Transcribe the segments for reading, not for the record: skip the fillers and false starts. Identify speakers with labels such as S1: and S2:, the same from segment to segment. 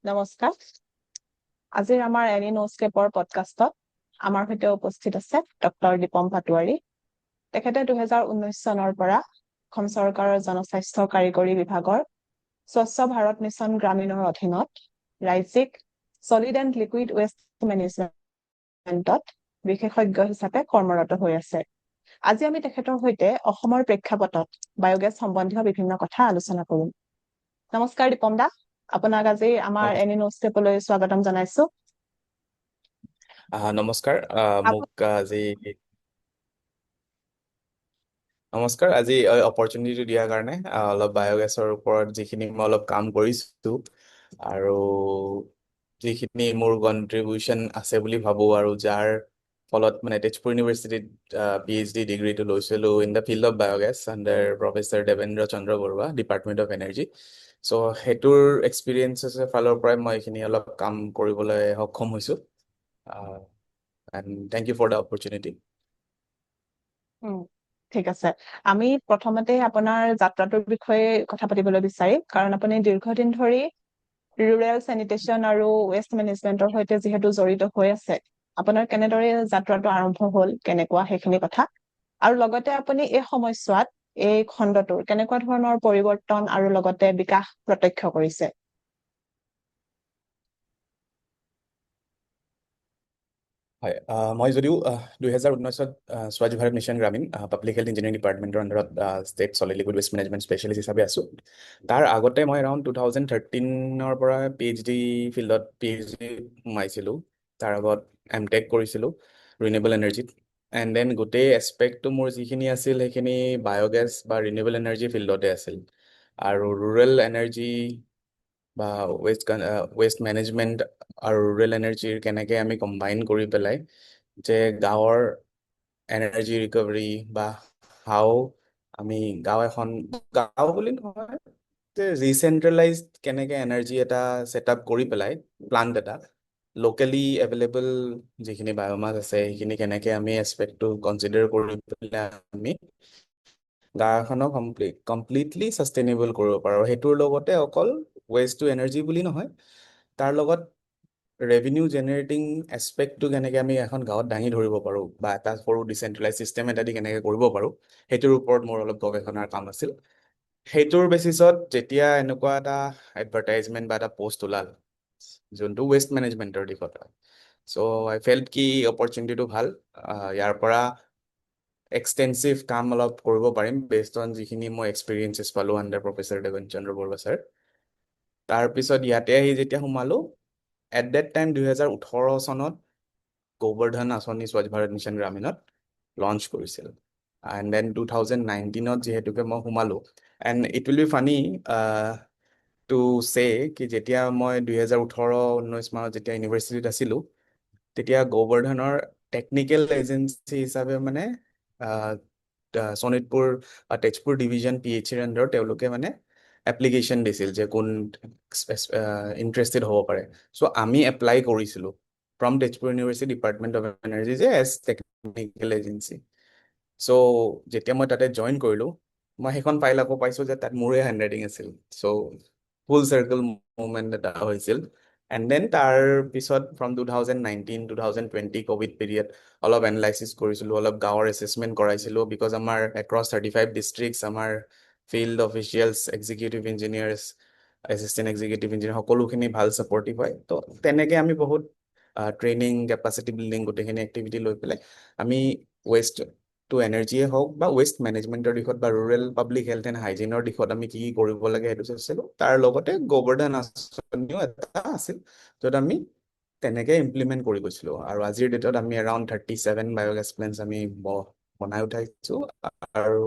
S1: নমস্কাৰ। আজিৰ আমাৰ এনি নিউজপেপাৰ পডকাষ্টত আমাৰ সৈতে উপস্থিত আছে ডক্টৰ দীপম পাটোৱাৰী। তেখেতে 2019 চনৰ পৰা অসম চৰকাৰৰ জনস্বাস্থ্য কাৰিকৰী বিভাগৰ স্বচ্ছ ভাৰত মিছন গ্ৰামীণৰ অধীনত ৰাজ্যিক ছলিড এণ্ড লিকুইড ৱেষ্ট মেনেজমেণ্টত বিশেষজ্ঞ হিচাপে কৰ্মৰত হৈ আছে। আজি আমি তেখেতৰ সৈতে অসমৰ প্ৰেক্ষাপটত বায়োগেছ সম্বন্ধীয় বিভিন্ন কথা আলোচনা কৰিম। নমস্কাৰ দীপম দা, আপোনাক আজি আমাৰ এনি নিউজপেপাৰলৈ স্বাগতম জনাইছো।
S2: নমস্কাৰ। আজি অপৰচুনিটি দিয়াৰ কাৰণে অলপ বায়োগেছৰ ওপৰত যিখিনি মই অলপ কাম কৰিছো আৰু যিখিনি মোৰ কন্ট্ৰিবিউচন আছে বুলি ভাবো আৰু যাৰ ফলত মানে তেজপুৰ ইউনিভাৰ্চিটিত PhD ডিগ্ৰীটো লৈছিলো in the field of biogas under professor Devendra Chandra Barua, department of energy. So' সেইটোৰ এক্সপিৰিয়েঞ্চেছৰ ফালৰ পৰাই মই এইখিনি অলপ কাম কৰিবলৈ সক্ষম হৈছো। And thank you for the opportunity.
S1: ঠিক আছে, আমি প্ৰথমতে আপোনাৰ যাত্ৰাটোৰ বিষয়ে কথা পাতিবলৈ বিচাৰিম, কাৰণ আপুনি দীৰ্ঘদিন ধৰি ৰুৰেল চেনিটেশ্যন আৰু ৱেষ্ট মেনেজমেন্টৰ সৈতে যিহেতু জড়িত হৈ আছে, আপোনাৰ কেনেদৰে যাত্ৰাটো আৰম্ভ হ'ল, কেনেকুৱা সেইখিনি কথা, আৰু লগতে আপুনি এই সময়ছোৱাত এই খণ্ডটোৰ কেনেকুৱা ধৰণৰ পৰিৱৰ্তন আৰু লগতে বিকাশ প্ৰত্যক্ষ কৰিছে।
S2: হয়, মই যদিও 2019ত স্বচ্ছ Bharat mission Grameen public health engineering ডিপাৰ্টমেণ্টৰ আণ্ডাৰত state solid liquid waste management specialist হিচাপে আছোঁ। তাৰ আগতে মই এৰাউণ্ড 2013ৰ পৰা PhD ফিল্ডত সোমাইছিলোঁ। তাৰ আগত MTech কৰিছিলোঁ ৰিনিউৱেবল এনাৰ্জিত। এণ্ড দেন গোটেই এছপেক্টটো মোৰ যিখিনি আছিল সেইখিনি বায়োগেছ বা ৰিনিউৱেবল এনাৰ্জি ফিল্ডতে আছিল। আৰু ৰুৰেল এনাৰ্জি বা ৱেষ্ট মেনেজমেণ্ট আৰু ৰুৰেল এনাৰ্জিৰ কেনেকৈ আমি কম্বাইন কৰি পেলাই যে গাঁৱৰ এনাৰ্জি ৰিকভাৰী বা হাও আমি গাঁও বুলি নহয় যে ৰিচেণ্ট্ৰেলাইজড কেনেকৈ এনাৰ্জি এটা ছেটআপ কৰি পেলাই প্লান্ট এটা লোকেলি এভেইলেবল যিখিনি বায়'মাছ আছে সেইখিনি কেনেকৈ আমি এছপেক্টটো কনচিডাৰ কৰি পেলাই আমি গাঁওখনক কমপ্লিটলি ছাষ্টেইনেবল কৰিব পাৰোঁ। সেইটোৰ লগতে অকল ৱেষ্ট টু এনাৰ্জি বুলি নহয়, তাৰ লগত ৰেভিনিউ জেনেৰেটিং এছপেক্টটো কেনেকৈ আমি এখন গাঁৱত দাঙি ধৰিব পাৰোঁ বা এটা সৰু ডিচেণ্ট্ৰেলাইজ ছিষ্টেম এটা দি কেনেকৈ কৰিব পাৰোঁ, সেইটোৰ ওপৰত মোৰ অলপ গৱেষণাৰ কাম আছিল। সেইটোৰ বেচিছত যেতিয়া এনেকুৱা এটা এডভাৰটাইজমেণ্ট বা এটা পোষ্ট ওলাল যোনটো ৱেষ্ট মেনেজমেণ্টৰ দিশত হয়, চ' আই ফেল্ট কি অপৰচুনিটিটো ভাল, ইয়াৰ পৰা এক্সটেনচিভ কাম অলপ কৰিব পাৰিম বেছড অন যিখিনি মই এক্সপিৰিয়েঞ্চেছ পালোঁ under professor Devendra Chandra Barua sir. তাৰপিছত ইয়াতে আহি যেতিয়া সোমালোঁ, এট ডেট টাইম 2018 চনত গোবৰ্ধন আঁচনি স্বচ্ছ ভাৰত মিছন গ্ৰামীণত লঞ্চ কৰিছিল। এণ্ড দেন 2019ত যিহেতুকে মই সোমালোঁ, and it will be funny two চে কি যেতিয়া মই 2018-19 মানত যেতিয়া ইউনিভাৰ্চিটিত আছিলোঁ, তেতিয়া গোবৰ্ধনৰ টেকনিকেল এজেঞ্চি হিচাপে মানে শোণিতপুৰ তেজপুৰ ডিভিজন PHCৰ আণ্ডাৰত তেওঁলোকে মানে এপ্লিকেশ্যন দিছিল যে কোন ইণ্টাৰেষ্টেড হ'ব পাৰে। চ' আমি এপ্লাই কৰিছিলোঁ from Tezpur university department of energy যে এজ টেকনিকেল এজেঞ্চি। চ' যেতিয়া মই তাতে জইন কৰিলোঁ, মই সেইখন ফাইল আকৌ পাইছোঁ যে তাত মোৰে হেণ্ডৰাইটিং আছিল। চ' ফুল চাৰ্কল মুভমেণ্ট এটা হৈছিল। এণ্ড দেন তাৰ পিছত ফ্ৰম 2019-2020 ক'ভিড পিৰিয়ড অলপ এনালাইচিছ কৰিছিলোঁ, অলপ গাঁৱৰ এছেছমেণ্ট কৰাইছিলোঁ, বিকজ আমাৰ এক্ৰছ 35 ডিষ্ট্ৰিক্টছ আমাৰ field officials, executive engineers, assistant executive engineer সকলোখিনি ভাল ছাপৰ্টিভ হয়। তো তেনেকৈ আমি বহুত ট্ৰেইনিং, কেপাচিটি বিল্ডিং গোটেইখিনি এক্টিভিটি লৈ পেলাই আমি ৱেষ্ট টু এনাৰ্জিয়ে হওক বা ৱেষ্ট মেনেজমেণ্টৰ দিশত বা ৰুৰেল পাব্লিক হেল্থ এণ্ড হাইজিনৰ দিশত আমি কি কৰিব লাগে সেইটো চাইছিলোঁ। তাৰ লগতে গোবৰ্ধন আঁচনিও এটা আছিল য'ত আমি তেনেকৈ ইমপ্লিমেণ্ট কৰি গৈছিলোঁ। আৰু আজিৰ ডেটত আমি এৰাউণ্ড 37 বায়'গেছ প্লেণ্টছ আমি বনাই উঠাইছোঁ আৰু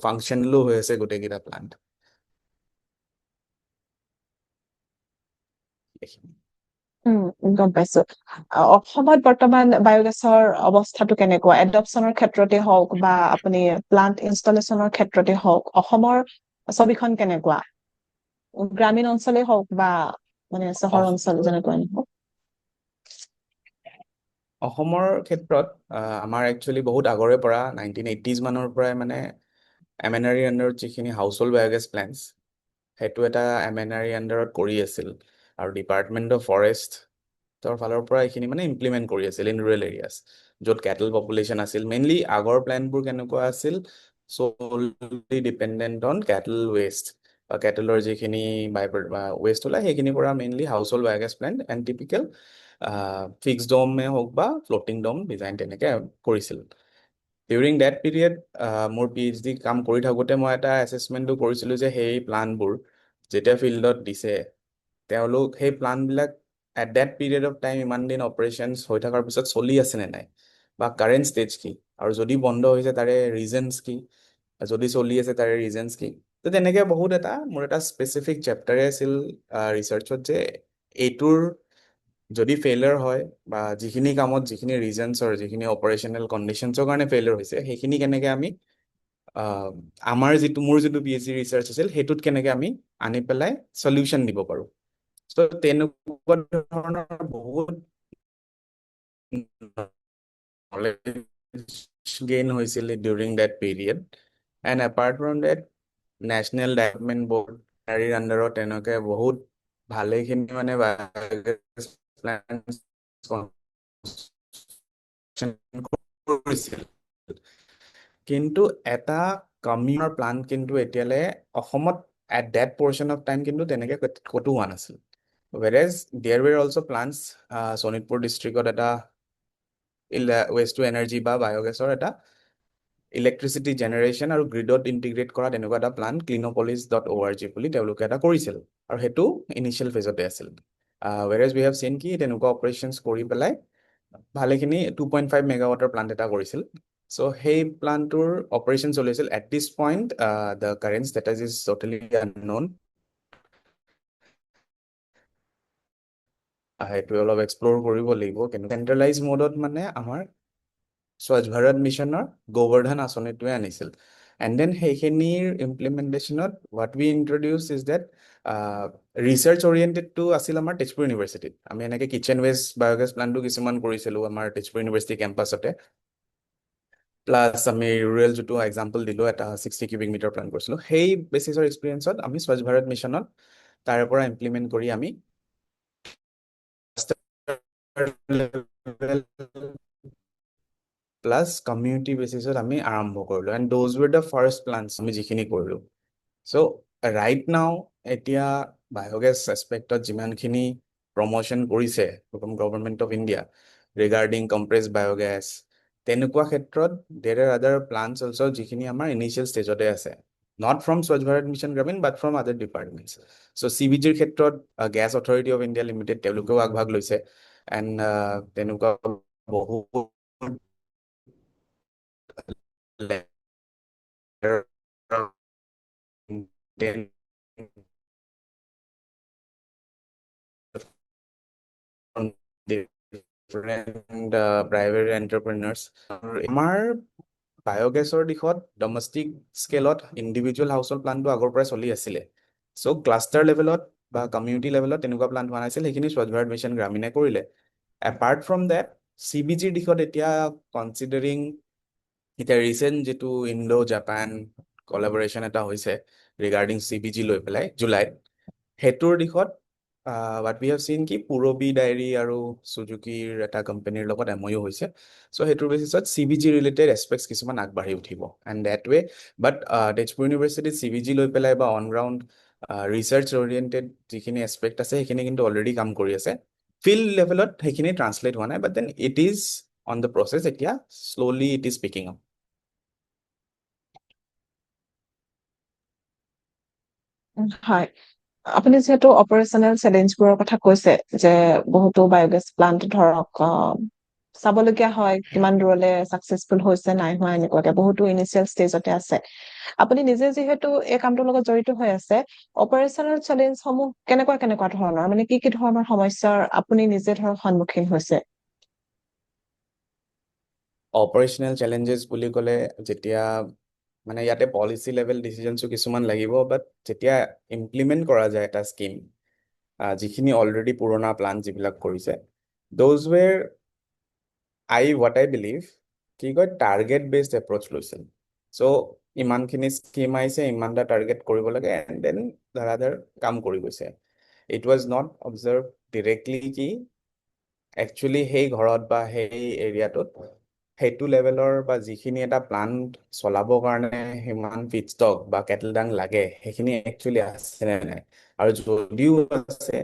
S2: ফাংচনেলো হৈ আছে গোটেইকেইটা প্লান্ট।
S1: গম পাইছো। অসমত বৰ্তমান বায়োগেছৰ অৱস্থাটো কেনেকুৱা? এডপশ্যনৰ ক্ষেত্ৰতে হওক বা আপুনি প্লান্ট ইনষ্টলেশ্যনৰ ক্ষেত্ৰতে হওক, অসমৰ ছবিখন কেনেকুৱা? গ্ৰামীণ অঞ্চলেই হওক বা মানে চহৰ অঞ্চল যেনেকুৱা নহওক।
S2: অসমৰ ক্ষেত্ৰত আমাৰ একচুৱেলি বহুত আগৰে পৰা 1980s মানৰ পৰাই মানে MNRE আণ্ডাৰত যিখিনি হাউচ হোল্ড বায়'গেছ প্লেণ্টছ, সেইটো এটা MNRE আণ্ডাৰত কৰি আছিল। আৰু ডিপাৰ্টমেণ্ট অফ ফৰেষ্টৰ ফালৰ পৰা এইখিনি মানে ইমপ্লিমেণ্ট কৰি আছিল ইন ৰুৰেল এৰিয়াছ য'ত কেটল পপুলেশ্যন আছিল মেইনলি আগৰ প্লেনবোৰ কেনেকুৱা আছিল solely dependent on cattle waste বা কেটলৰ যিখিনি ৱেষ্ট ওলাই সেইখিনিৰ পৰা mainly household biogas plant and typical fix ডমে হওক বা ফ্লটিং ডম ডিজাইন তেনেকৈ কৰিছিল ডিউৰিং ডেট পিৰিয়ড মোৰ PhD কাম কৰি থাকোঁতে মই এটা এছেছমেণ্টো কৰিছিলোঁ যে সেই প্লানবোৰ যেতিয়া ফিল্ডত দিছে তেওঁলোক সেই প্লানবিলাক at that period of time ইমান দিন অপাৰেশ্যনছ হৈ থকাৰ পিছত চলি আছেনে নাই বা কাৰেণ্ট ষ্টেজ কি আৰু যদি বন্ধ হৈছে তাৰে ৰিজনছ কি যদি চলি আছে তাৰে ৰিজনছ কি তো তেনেকৈ বহুত মোৰ এটা স্পেচিফিক চেপ্টাৰে আছিল ৰিচাৰ্চত যে এইটোৰ যদি ফেইলাৰ হয় বা যিখিনি কামত যিখিনি ৰিজনছৰ যিখিনি অপাৰেশ্যনেল কণ্ডিশ্যনছৰ কাৰণে ফেইলাৰ হৈছে সেইখিনি কেনেকৈ আমি মোৰ যিটো PhD ৰিচাৰ্চ আছিল সেইটোত কেনেকৈ আমি আনি পেলাই চলিউশ্যন দিব পাৰোঁ চ' তেনেকুৱা ধৰণৰ বহুত গেইন হৈছিল during that period and apart from that national development board তাৰিৰ আণ্ডাৰত তেনেকৈ বহুত ভালেখিনি মানে কৰিছিল কিন্তু এটা কমিউনৰ প্লান কিন্তু এতিয়ালৈ অসমত at that portion of time কিন্তু তেনেকৈ ক'তো হোৱা নাছিল whereas there were also plans Sonitpur ডিষ্ট্ৰিক্টত এটা ৱেষ্ট টু এনাৰ্জি বা বায়'গেছৰ এটা ইলেক্ট্ৰিচিটি জেনেৰেশ্যন আৰু গ্ৰিডত ইণ্টিগ্ৰেট কৰা তেনেকুৱা এটা প্লান cleanopolis.org বুলি তেওঁলোকে এটা কৰিছিল আৰু সেইটো ইনিচিয়েল ফেজতে আছিল whereas we have seen কি তেনেকুৱা অপাৰেশ্যনছ কৰি পেলাই ভালেখিনি 2.5 মেগাৱাটৰ প্লান্ট এটা কৰিছিল চ' সেই প্লান্টটোৰ অপাৰেশ্যন চলি আছিল at this point the current status is totally unknown সেইটো অলপ এক্সপ্ল'ৰ কৰিব লাগিব কিন্তু চেণ্ট্ৰেলাইজ মোডত মানে আমাৰ স্বচ্ছ ভাৰত মিছনৰ গোবৰ্ধন আঁচনিটোৱে আনিছিল এণ্ড দেন সেইখিনিৰ ইমপ্লিমেণ্টেশ্যনত what we introduce is that research অৰিয়েণ্টেডটো আছিল আমাৰ তেজপুৰ ইউনিভাৰ্চিটিত আমি এনেকৈ কিচেন ৱেষ্ট বায়'গেছ প্লান্টটো কিছুমান কৰিছিলোঁ আমাৰ তেজপুৰ ইউনিভাৰ্চিটি কেম্পাছতে প্লাছ আমি ৰুৰেল যিটো এক্সাম্পল দিলোঁ এটা 60 কিউবিক মিটাৰ প্লান কৰিছিলোঁ সেই বেচিছৰ এক্সপিৰিয়েঞ্চত আমি স্বচ্ছ ভাৰত মিছনত তাৰে পৰা ইমপ্লিমেণ্ট কৰি আমি প্লাছ কমিউনিটি বেচিছত আমি আৰম্ভ কৰিলোঁ and those were the first plants আমি যিখিনি কৰিলোঁ চ' ৰাইট নাও এতিয়া বায়'গেছ এছপেক্টত যিমানখিনি প্ৰমোশ্যন কৰিছে government of India regarding compress biogas তেনেকুৱা ক্ষেত্ৰত দেৰ আৰ আদাৰ প্লান্টছ অলছ' যিখিনি আমাৰ ইনিচিয়েল ষ্টেজতে আছে নট ফ্ৰম স্বচ্ছ Bharat mission Grameen but from other departments so' CBGৰ ক্ষেত্ৰত gas authority of India limited তেওঁলোকেও আগভাগ লৈছে এণ্ড তেনেকুৱা বহুত প্ৰাইভেট এণ্টাৰপ্ৰেনাৰ্ছ আমাৰ বায়'গেছৰ দিশত ডমেষ্টিক স্কেলত ইণ্ডিভিজুৱেল হাউচহোল্ড প্লানটো আগৰ পৰাই চলি আছিলে চ' ক্লাষ্টাৰ লেভেলত বা কমিউনিটি লেভেলত তেনেকুৱা প্লান হোৱা নাছিল সেইখিনি স্বচ্ছ ভাৰত মিছন গ্ৰামীণে কৰিলে এপাৰ্ট ফ্ৰম ডেট CBGৰ দিশত এতিয়া কনচিডাৰিং এতিয়া ৰিচেণ্ট যিটো ইণ্ডো জাপান কলাবৰেশ্যন এটা হৈছে ৰিগাৰ্ডিং CBG লৈ পেলাই জুলাইত সেইটোৰ দিশত বাট উই হেভ চিন কি পুৰবী ডায়েৰী আৰু চুজুকিৰ এটা কোম্পানীৰ লগত MOU হৈছে চ' সেইটোৰ বেচিছত CBG ৰিলেটেড এছপেক্টছ কিছুমান আগবাঢ়ি উঠিব এণ্ড ডেট ৱে বাট তেজপুৰ ইউনিভাৰ্চিটিত CBG লৈ পেলাই বা অন গ্ৰাউণ্ড ৰিচাৰ্চ অৰিয়েণ্টেড যিখিনি এছপেক্ট আছে সেইখিনি কিন্তু অলৰেডি কাম কৰি আছে ফিল্ড লেভেলত সেইখিনি ট্ৰান্সলেট হোৱা নাই but then it is on the process এতিয়া slowly it is picking up
S1: হয় আপুনি যিহেতু অপাৰেশ্যনেল চেলেঞ্জবোৰৰ কথা কৈছে যে বহুতো বায়'গেছ প্লান্ট ধৰক চাবলগীয়া হয় কিমান দূৰলৈ ছাকচেছফুল হৈছে নাই হোৱা এনেকুৱাকে বহুতো ইনিচিয়েল ষ্টেজতে আছে আপুনি নিজে যিহেতু এই কামটোৰ লগত জড়িত হৈ আছে অপাৰেশ্যনেল চেলেঞ্জসমূহ কেনেকুৱা ধৰণৰ মানে কি ধৰণৰ সমস্যাৰ আপুনি নিজে ধৰক সন্মুখীন হৈছে
S2: অপাৰেশ্যনেল চেলেঞ্জেছ বুলি ক'লে যেতিয়া মানে ইয়াতে পলিচি লেভেল ডিচিজনছো কিছুমান লাগিব বাট যেতিয়া ইমপ্লিমেণ্ট কৰা যায় এটা স্কিম যিখিনি অলৰেডি পুৰণা প্লান যিবিলাক কৰিছে দ'জ ৱেৰ হোৱাট আই বিলিভ কি কয় টাৰ্গেট বেছড এপ্ৰ'চ লৈছিল চ' ইমানখিনি স্কিম আহিছে ইমানটা টাৰ্গেট কৰিব লাগে এণ্ড দেন ধাৰাধাৰ কাম কৰি গৈছে it was not observe directly কি একচুৱেলি সেই ঘৰত বা সেই এৰিয়াটোত সেইটো লেভেলৰ বা যিখিনি এটা প্লান্ট চলাবৰ কাৰণে সিমান ফিডষ্টক বা কেটেল ডাং লাগে সেইখিনি একচুৱেলি আছে নে নাই আৰু যদিও আছে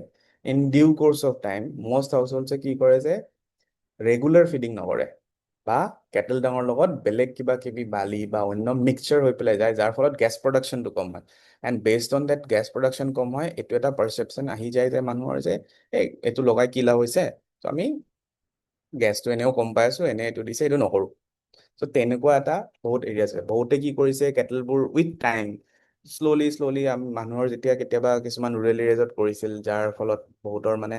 S2: in due course of time most হাউচ হোল্ডছে কি কৰে যে ৰেগুলাৰ ফিডিং নকৰে বা কেটেল ডাঙৰ লগত বেলেগ কিবা কিবি বালি বা অন্য মিক্সচাৰ হৈ পেলাই যায় যাৰ ফলত গেছ প্ৰডাকশ্যনটো কম হয় and based on that gas production কম হয় এইটো এটা পাৰচেপশ্যন আহি যায় যে মানুহৰ যে এই এইটো লগাই কি লাভ হৈছে ত' আমি গেছটো এনেও কম পাই আছো এনে এইটো দিছে এইটো নকৰো চ' তেনেকুৱা এটা বহুত এৰিয়া আছে বহুতে কি কৰিছে কেটেলবোৰ উইথ টাইম শ্ল'লি মানুহৰ যেতিয়া কেতিয়াবা কিছুমান ৰুৰেল এৰিয়াজত কৰিছিল যাৰ ফলত বহুতৰ মানে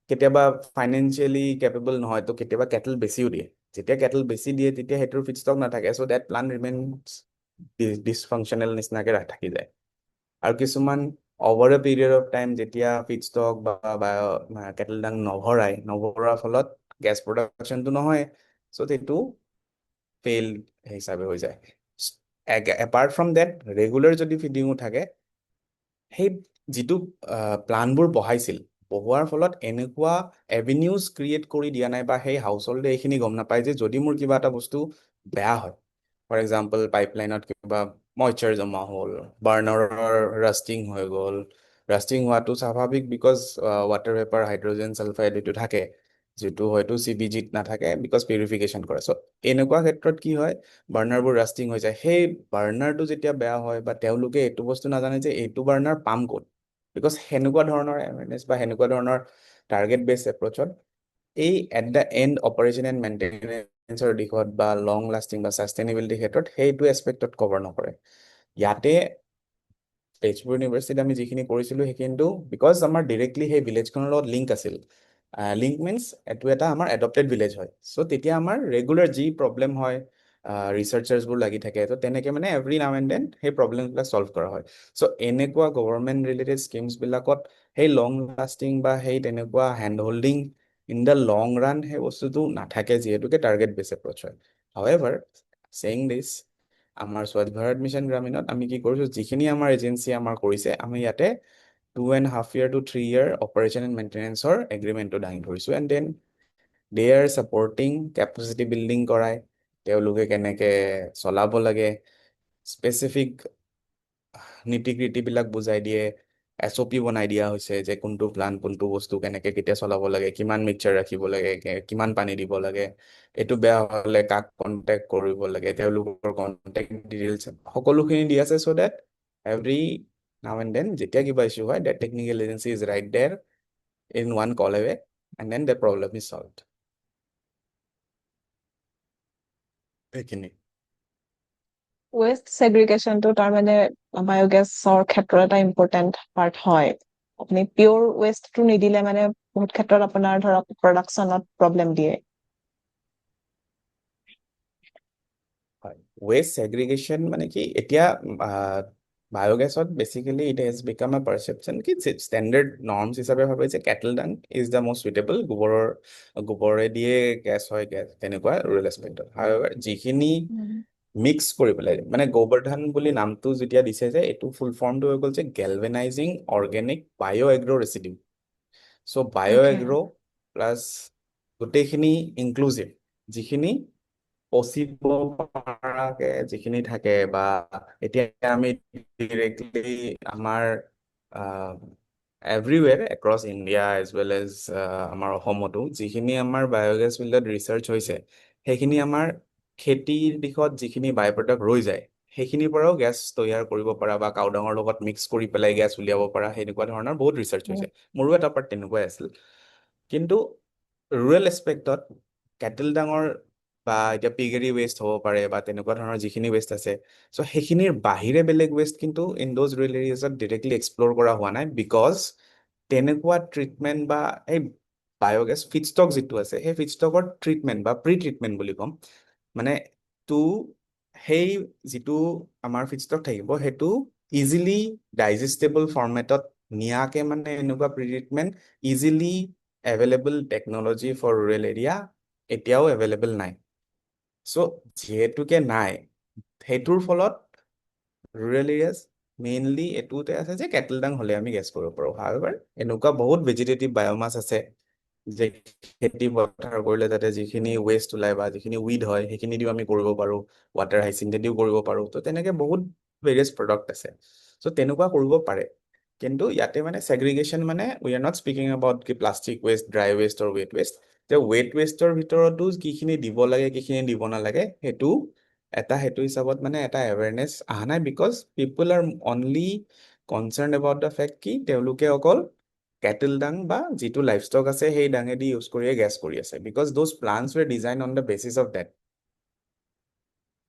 S2: কেতিয়াবা ফাইনেন্সিয়েলি কেপেবল নহয় তো কেতিয়াবা কেটেল বেছিও দিয়ে যেতিয়া কেটেল বেছি দিয়ে তেতিয়া সেইটোৰ ফিডষ্টক নাথাকে চ' ডেট প্লান্ট ৰিমেইনছ ডিছফাংচনেল নিচিনাকে থাকি যায় আৰু কিছুমান over A period of time যেতিয়া ফিডষ্টক বা কেটেল ডাং নভৰাৰ ফলত গেছ প্ৰডাকশ্যনটো নহয় চ' সেইটো ফেইল হিচাপে হৈ যায় এপাৰ্ট ফ্ৰম ডেট ৰেগুলাৰ যদি ফিডিঙো থাকে সেই যিটো প্লানবোৰ বঢ়োৱাৰ ফলত এনেকুৱা এভিনিউজ ক্ৰিয়েট কৰি দিয়া নাই বা সেই হাউচ হোল্ডে এইখিনি গম নাপায় যে যদি মোৰ কিবা এটা বস্তু বেয়া হয় ফৰ এক্সাম্পল পাইপলাইনত কিবা মইশ্চাৰ জমা হ'ল বাৰ্ণাৰৰ ৰাষ্টিং হৈ গ'ল ৰাষ্টিং হোৱাটো স্বাভাৱিক because water vapour hydrogen sulphide এইটো থাকে যিটো হয়তো CBGত নাথাকে বিকজ পিউৰিফিকেশ্যন কৰে চ' এনেকুৱা ক্ষেত্ৰত কি হয় বাৰ্ণাৰবোৰ ৰাষ্টিং হৈ যায় সেই বাৰ্ণাৰটো যেতিয়া বেয়া হয় বা তেওঁলোকে এইটো বস্তু নাজানে যে এইটো বাৰ্ণাৰ পাম ক'ত বিকজ সেনেকুৱা ধৰণৰ এৱেৰনেছ বা সেনেকুৱা ধৰণৰ টাৰ্গেট বেছ এপ্ৰ'চত এই at the end operation and মেইনটেনেন্সৰ দিশত বা লং লাষ্টিং বা ছাষ্টেইনেবিলিটিৰ ক্ষেত্ৰত সেইটো এছপেক্টত কভাৰ নকৰে ইয়াতে তেজপুৰ ইউনিভাৰ্চিটিত আমি যিখিনি কৰিছিলোঁ সেইখিনিতো বিকজ আমাৰ ডিৰেক্টলি সেই ভিলেজখনৰ লগত লিংক আছিল লিংক মিনছ এইটো এটা আমাৰ এডপ্টেড ভিলেজ হয় চ' তেতিয়া আমাৰ ৰেগুলাৰ যি প্ৰব্লেম হয় ৰিচাৰ্চাৰ্ছবোৰ লাগি থাকে ত' তেনেকে মানে এভৰি নাও এণ্ড দেন সেই প্ৰব্লেমবিলাক ছল্ভ কৰা হয় চ' এনেকুৱা গভৰ্ণমেণ্ট ৰিলেটেড স্কিমছবিলাকত সেই লং লাষ্টিং বা সেই তেনেকুৱা hand holding in the long run সেই বস্তুটো নাথাকে যিহেতুকে টাৰ্গেট বেছ এপ্ৰ'চ হয় হাউএভাৰ ছেইং দিছ আমাৰ স্বচ্ছ ভাৰত মিছন গ্ৰামীণত আমি কি কৰিছোঁ যিখিনি আমাৰ এজেঞ্চি আমাৰ কৰিছে আমি ইয়াতে 2.5 year to 3 year operation and মেইনটেনেন্সৰ এগ্ৰিমেণ্টটো দাঙি ধৰিছোঁ and then they are supporting capacity building কৰাই তেওঁলোকে কেনেকে চলাব লাগে স্পেচিফিক নীতি কৃতিবিলাক বুজাই দিয়ে SOP বনাই দিয়া হৈছে যে কোনটো প্লান কোনটো বস্তু কেনেকে কেতিয়া চলাব লাগে কিমান মিক্সচাৰ ৰাখিব লাগে কিমান পানী দিব লাগে এইটো বেয়া হ'লে কাক কণ্টেক্ট কৰিব লাগে তেওঁলোকৰ কণ্টেক্ট ডিটেইলছ সকলোখিনি দি আছে so' that every now and then যেতিয়া কিবা ইছ্যু হয় that technical agency is right there in one call away and then the problem is solved সেইখিনি
S1: ৱেষ্ট ছেগ্ৰিগেশ্যনটো তাৰমানে বায়'গেছৰ ক্ষেত্ৰত এটা ইম্পৰ্টেণ্ট পাৰ্ট হয় আপুনি পিয়ৰ ৱেষ্টটো নিদিলে মানে বহুত ক্ষেত্ৰত আপোনাৰ ধৰক প্ৰডাকশ্যনত প্ৰব্লেম দিয়ে
S2: হয় ৱেষ্ট ছেগ্ৰিগেশ্যন মানে কি এতিয়া বায়'গেছত basically it has become a perception কি ষ্টেণ্ডাৰ্ড নৰ্মছ হিচাপে ভাবে যে কেটেল ডাং ইজ দ্য মষ্ট চুইটেবল গোবৰে দিয়ে গেছ হয় গেছ তেনেকুৱা ৰুৰেল এছপেক্টত যিখিনি মিক্স কৰি পেলাই মানে গোবৰ্ধন বুলি নামটো যেতিয়া দিছে যে এইটো ফুল ফৰ্মটো হৈ গ'ল যে গেলভেনাইজিং অৰ্গেনিক বায়' এগ্ৰ' ৰেচিডিউ চ' বায়' এগ্ৰ' প্লাছ গোটেইখিনি ইনক্লুচিভ যিখিনি পচিব পৰাকে যিখিনি থাকে বা এতিয়া আমি ডিৰেক্টলি আমাৰ everywhere across India as well as আমাৰ অসমতো যিখিনি আমাৰ বায়'গেছ ফিল্ডত ৰিচাৰ্চ হৈছে সেইখিনি আমাৰ খেতিৰ দিশত যিখিনি বাই প্ৰডাক্ট ৰৈ যায় সেইখিনিৰ পৰাও গেছ তৈয়াৰ কৰিব পৰা বা কাউডাঙৰ লগত মিক্স কৰি পেলাই গেছ উলিয়াব পৰা সেনেকুৱা ধৰণৰ বহুত ৰিচাৰ্চ হৈছে মোৰো এটা পাৰ্ট তেনেকুৱাই আছিল কিন্তু ৰুৰেল এছপেক্টত কেটেল ডাঙৰ বা এতিয়া পিগেৰী ৱেষ্ট হ'ব পাৰে বা তেনেকুৱা ধৰণৰ যিখিনি ৱেষ্ট আছে চ' সেইখিনিৰ বাহিৰে বেলেগ ৱেষ্ট কিন্তু ইন দ'জ ৰুৰেল এৰিয়াজত ডিৰেক্টলি এক্সপ্ল'ৰ কৰা হোৱা নাই বিকজ তেনেকুৱা ট্ৰিটমেণ্ট বা এই বায়'গেছ ফিডষ্টক যিটো আছে সেই ফিডষ্টকৰ ট্ৰিটমেণ্ট বা প্ৰি ট্ৰিটমেণ্ট বুলি ক'ম মানে টু সেই যিটো আমাৰ ফিডষ্টক থাকিব সেইটো ইজিলি ডাইজেষ্টেবল ফৰ্মেটত নিয়াকে মানে এনেকুৱা pre treatment easily available technology for rural area এতিয়াও এভেইলেবল নাই চ' যিহেতুকে নাই সেইটোৰ ফলত ৰুৰেল এৰিয়াজ মেইনলি এইটোতে আছে যে কেটেল ডাং হলে আমি গেছ কৰিব পাৰো হাউএভাৰ এনেকুৱা বহুত ভেজিটেটিভ বায়োমাছ আছে যে খেতি পথাৰ কৰিলে যাতে যিখিনি ৱেষ্ট ওলাই বা যিখিনি উইড হয় সেইখিনি দিও আমি কৰিব পাৰো ৱাটাৰ হাইচিন্থেটিও কৰিব পাৰো তো তেনেকে বহুত ভেৰিয়াছ প্ৰডাক্ট আছে সো তেনেকুৱা কৰিব পাৰে কিন্তু ইয়াতে মানে সেগ্ৰিগেশ্যন মানে we are not speaking about কি প্লাষ্টিক ৱেষ্ট ড্ৰাই ৱেষ্ট অৰ ৱেট ৱেষ্ট যে ৱেট ৱেষ্টৰ ভিতৰতো কিখিনি দিব লাগে কিখিনি দিব নালাগে সেইটো সেইটো হিচাপত মানে এটা এৱেৰনেছ অহা নাই because people are only concern about the fact কি তেওঁলোকে অকল কেটেল ডাং বা যিটো লাইফষ্টক আছে সেই ডাঙেদি ইউজ কৰিয়ে গেছ কৰি আছে because those plants were design on the basis of that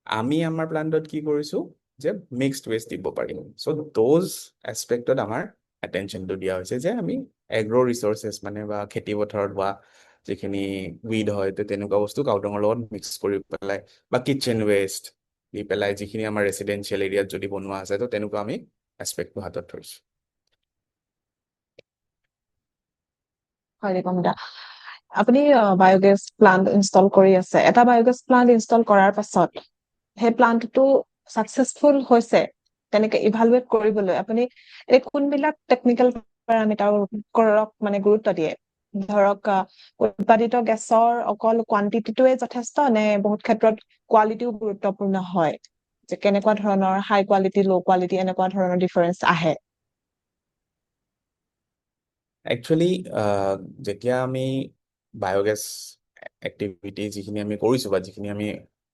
S2: আমি আমাৰ প্লান্টত কি কৰিছো যে মিক্সড ৱেষ্ট দিব পাৰিম সো দোজ এছপেক্টত আমাৰ এটেনশ্যনটো দিয়া হৈছে যে আমি এগ্ৰ ৰিচৰ্চেছ মানে বা খেতি পথাৰত বা যিখিনি উইড হয় তো তেনেকুৱা বস্তু কাউডঙৰ লগত মিক্স কৰি পেলাই বা কিটচেন ৱেষ্ট দি পেলাই যিখিনি আমাৰ ৰেচিডেঞ্চিয়েল এৰিয়াত যদি বনোৱা আছে তো তেনেকুৱা আমি এছপেক্টটো হাতত ধৰিছো
S1: হয় ৰিপম দা আপুনি বায়োগেছ প্লান্ট ইনষ্টল কৰি আছে এটা বায়োগেছ প্লান্ট ইনষ্টল কৰাৰ পাছত সেই প্লান্টটো সাকসেসফুল হৈছে তেনেকে ইভালুৱেট কৰিবলৈ আপুনি এই কোনবিলাক টেকনিক্যাল পেৰামিটাৰ ওপৰত মানে গুৰুত্ব দিয়ে ধৰক উৎপাদিত গেছৰ অকল কোৱান্টিটিটোৱে যথেষ্ট নে বহুত ক্ষেত্ৰত কোৱালিটিও গুৰুত্বপূৰ্ণ হয় যে কেনেকুৱা ধৰণৰ হাই কোৱালিটি ল' কোৱালিটি এনেকুৱা ধৰণৰ ডিফাৰেন্স আহে
S2: একচুৱেলি যেতিয়া আমি বায়োগেছ এক্টিভিটি যিখিনি আমি কৰিছো বা যিখিনি আমি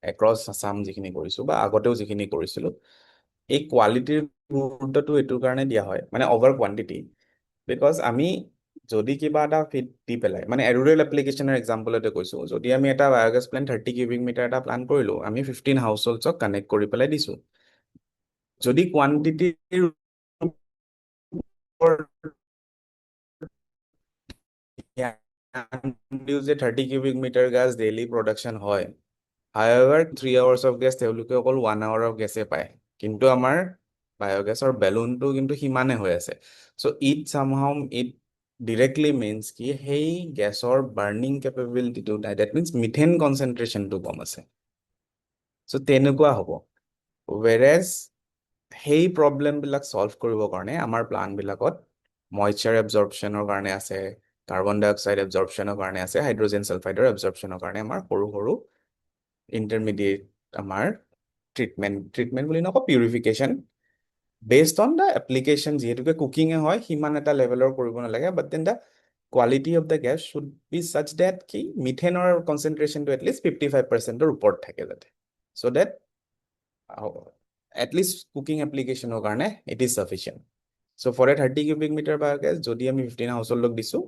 S2: এক্ৰছ আছাম যিখিনি কৰিছো বা আগতেও যিখিনি কৰিছিলো এই কোৱালিটিৰ গুৰুত্বটো এইটোৰ কাৰণে দিয়া হয় মানে অভাৰ কোৱান্টিটি বিকজ আমি যদি কিবা এটা ফিট দি পেলাই মানে এৰুৰেল এপ্লিকেশ্যনৰ এক্সাম্পলতে কৈছো যদি আমি এটা বায়োগেছ প্লেণ্ট 30 কিউবিক মিটাৰ এটা প্লান কৰিলো আমি 15 হাউচ হোল্ডছক কানেক্ট কৰি পেলাই দিছো যদি কোৱান্টিটিৰ যে 30 cubic metre gas daily production হয় হাউএভাৰ 3 আৱাৰ্ছ অফ গেছ তেওঁলোকে অকল 1 আৱাৰ অফ গেছে পায় কিন্তু আমাৰ বায়োগেছৰ বেলুনটো কিন্তু সিমানে হৈ আছে so it somehow it directly means কি সেই গেছৰ বাৰ্নিং কেপেবিলিটিটো নাই ডেট মিনছ মিথেন কনচেন্ট্ৰেশ্যনটো কম আছে সো তেনেকুৱা হ'ব ৱেৰেজ সেই প্ৰব্লেমবিলাক সলভ কৰিবৰ কাৰণে আমাৰ প্লানবিলাকত মইশ্চাৰ এবজৰ্পশ্যনৰ কাৰণে আছে কাৰ্বন ডাই অক্সাইড এবজৰ্পশ্যনৰ কাৰণে আছে হাইড্ৰজেন ছালফাইডৰ এবজৰ্পশ্যনৰ কাৰণে আমাৰ সৰু সৰু ইণ্টাৰমিডিয়েট আমাৰ ট্ৰিটমেণ্ট বুলি নকওঁ purification based on the application যিহেতুকে কুকিঙে হয় সিমান এটা লেভেলৰ কৰিব নালাগে but then the quality of the gas should be such that কি মিথেনৰ কনচেন্ট্ৰেশ্যনটো এটলিষ্ট 55%ৰ ওপৰত থাকে যাতে চ' ডেট এটলিষ্ট কুকিং এপ্লিকেশ্যনৰ কাৰণে it is sufficient so' for a 30 cubic metre biogas যদি আমি 15 হাউচ হোল্ডক দিছো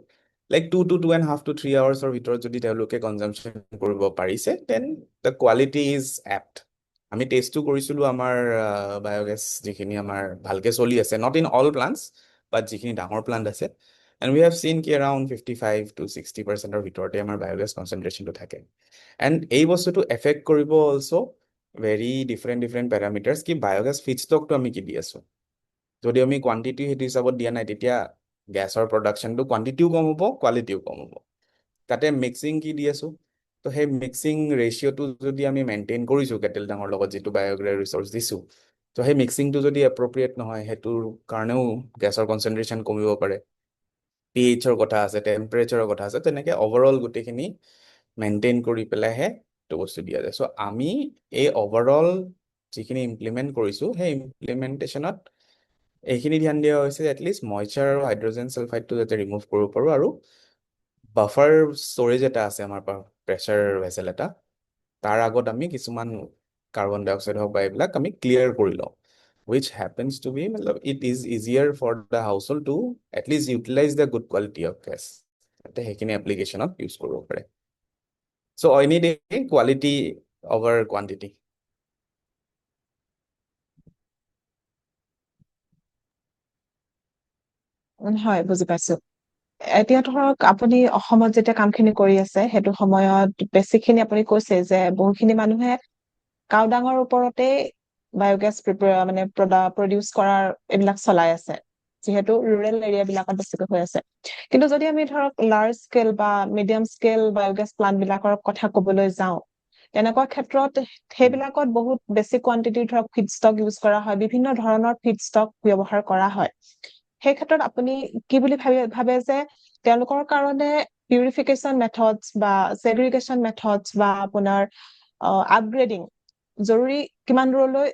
S2: লাইক 2.5 to 3 আৱাৰ্ছৰ ভিতৰত যদি তেওঁলোকে কনজাম্পশ্যন কৰিব পাৰিছে দেন দ্য কোৱালিটি ইজ এপ্ট আমি টেষ্টটো কৰিছিলো আমাৰ বায়োগেছ যিখিনি আমাৰ ভালকে চলি আছে নট ইন অল প্লান্টছ বাট যিখিনি ডাঙৰ প্লান্ট আছে এণ্ড উই হেভ চিন কি এৰাউণ্ড 55 to 60%ৰ ভিতৰতে আমাৰ বায়োগেছ কনচেন্ট্ৰেশ্যনটো থাকে এণ্ড এই বস্তুটো এফেক্ট কৰিব অলছ' ভেৰি ডিফাৰেণ্ট পেৰামিটাৰ্ছ কি বায়োগেছ ফিডষ্টকটো আমি কি দি আছো যদি আমি কোৱান্টিটি সেইটো হিচাপত দিয়া নাই তেতিয়া গেছৰ প্ৰডাকশ্যনটো কোৱান্টিটিও কম হ'ব কোৱালিটিও কম হ'ব তাতে মিক্সিং কি দি আছো তো সেই মিক্সিং ৰেচিঅ'টো যদি আমি মেইনটেইন কৰিছো কেটেল ডাঙৰ লগত যিটো বায়োগ্ৰেৰ ৰিচৰ্চ দিছো তো সেই মিক্সিংটো যদি এপ্ৰপ্ৰিয়েট নহয় সেইটোৰ কাৰণেও গেছৰ কনচেন্ট্ৰেশ্যন কমিব পাৰে pHৰ কথা আছে টেম্পাৰেচাৰৰ কথা আছে তেনেকে অভাৰঅল গোটেইখিনি মেইনটেইন কৰি পেলাইহে এইটো বস্তু দিয়া যায় চ' আমি এই অভাৰঅল যিখিনি ইমপ্লিমেণ্ট কৰিছো সেই ইমপ্লিমেণ্টেশ্যনত এইখিনি ধ্যান দিয়া হৈছে এটলিষ্ট মইশ্চাৰ আৰু হাইড্ৰজেন ছালফাইডটো যাতে ৰিমুভ কৰিব পাৰো আৰু বাফাৰ ষ্ট'ৰেজ এটা আছে আমাৰ প্ৰেছাৰ ভেছেল এটা তাৰ আগত আমি কিছুমান কাৰ্বন ডাই অক্সাইড হওক বা এইবিলাক আমি ক্লিয়াৰ কৰি লওঁ which happens to be matlab it is easier for the household to at least utilize the good quality of gas যাতে সেইখিনি এপ্লিকেশ্যনত ইউজ কৰিব পাৰে so I need a quality over quantity
S1: হয় বুজি পাইছো এতিয়া ধৰক আপুনি অসমত যেতিয়া কামখিনি কৰি আছে সেইটো সময়ত বেছিকখিনি আপুনি কৈছে যে বহুখিনি মানুহে কাওডাঙৰ ওপৰতে বায়োগেছ মানে প্ৰডিউচ কৰাৰ এইবিলাক চলাই আছে যিহেতু ৰুৰেল এৰিয়া বিলাকত বেছিকৈ হৈ আছে কিন্তু যদি আমি ধৰক লাৰ্জ স্কেল বা মিডিয়াম স্কেল বায়োগেছ প্লান্ট বিলাকৰ কথা ক'বলৈ যাওঁ তেনেকুৱা ক্ষেত্ৰত সেইবিলাকত বহুত বেছি কোৱান্টিটিৰ ধৰক ফিডষ্টক ইউজ কৰা হয়, বিভিন্ন ধৰণৰ ফিডষ্টক ব্যৱহাৰ কৰা হয়। সেই ক্ষেত্ৰত আপুনি কি বুলি ভাবে যে তেওঁলোকৰ কাৰণে পিউৰিফিকেশ্যন মেথডছ বা ছেগ্ৰিগেশ্যন মেথডছ বা আপোনাৰ আপগ্ৰেডিং জৰুৰী কিমান দূৰলৈ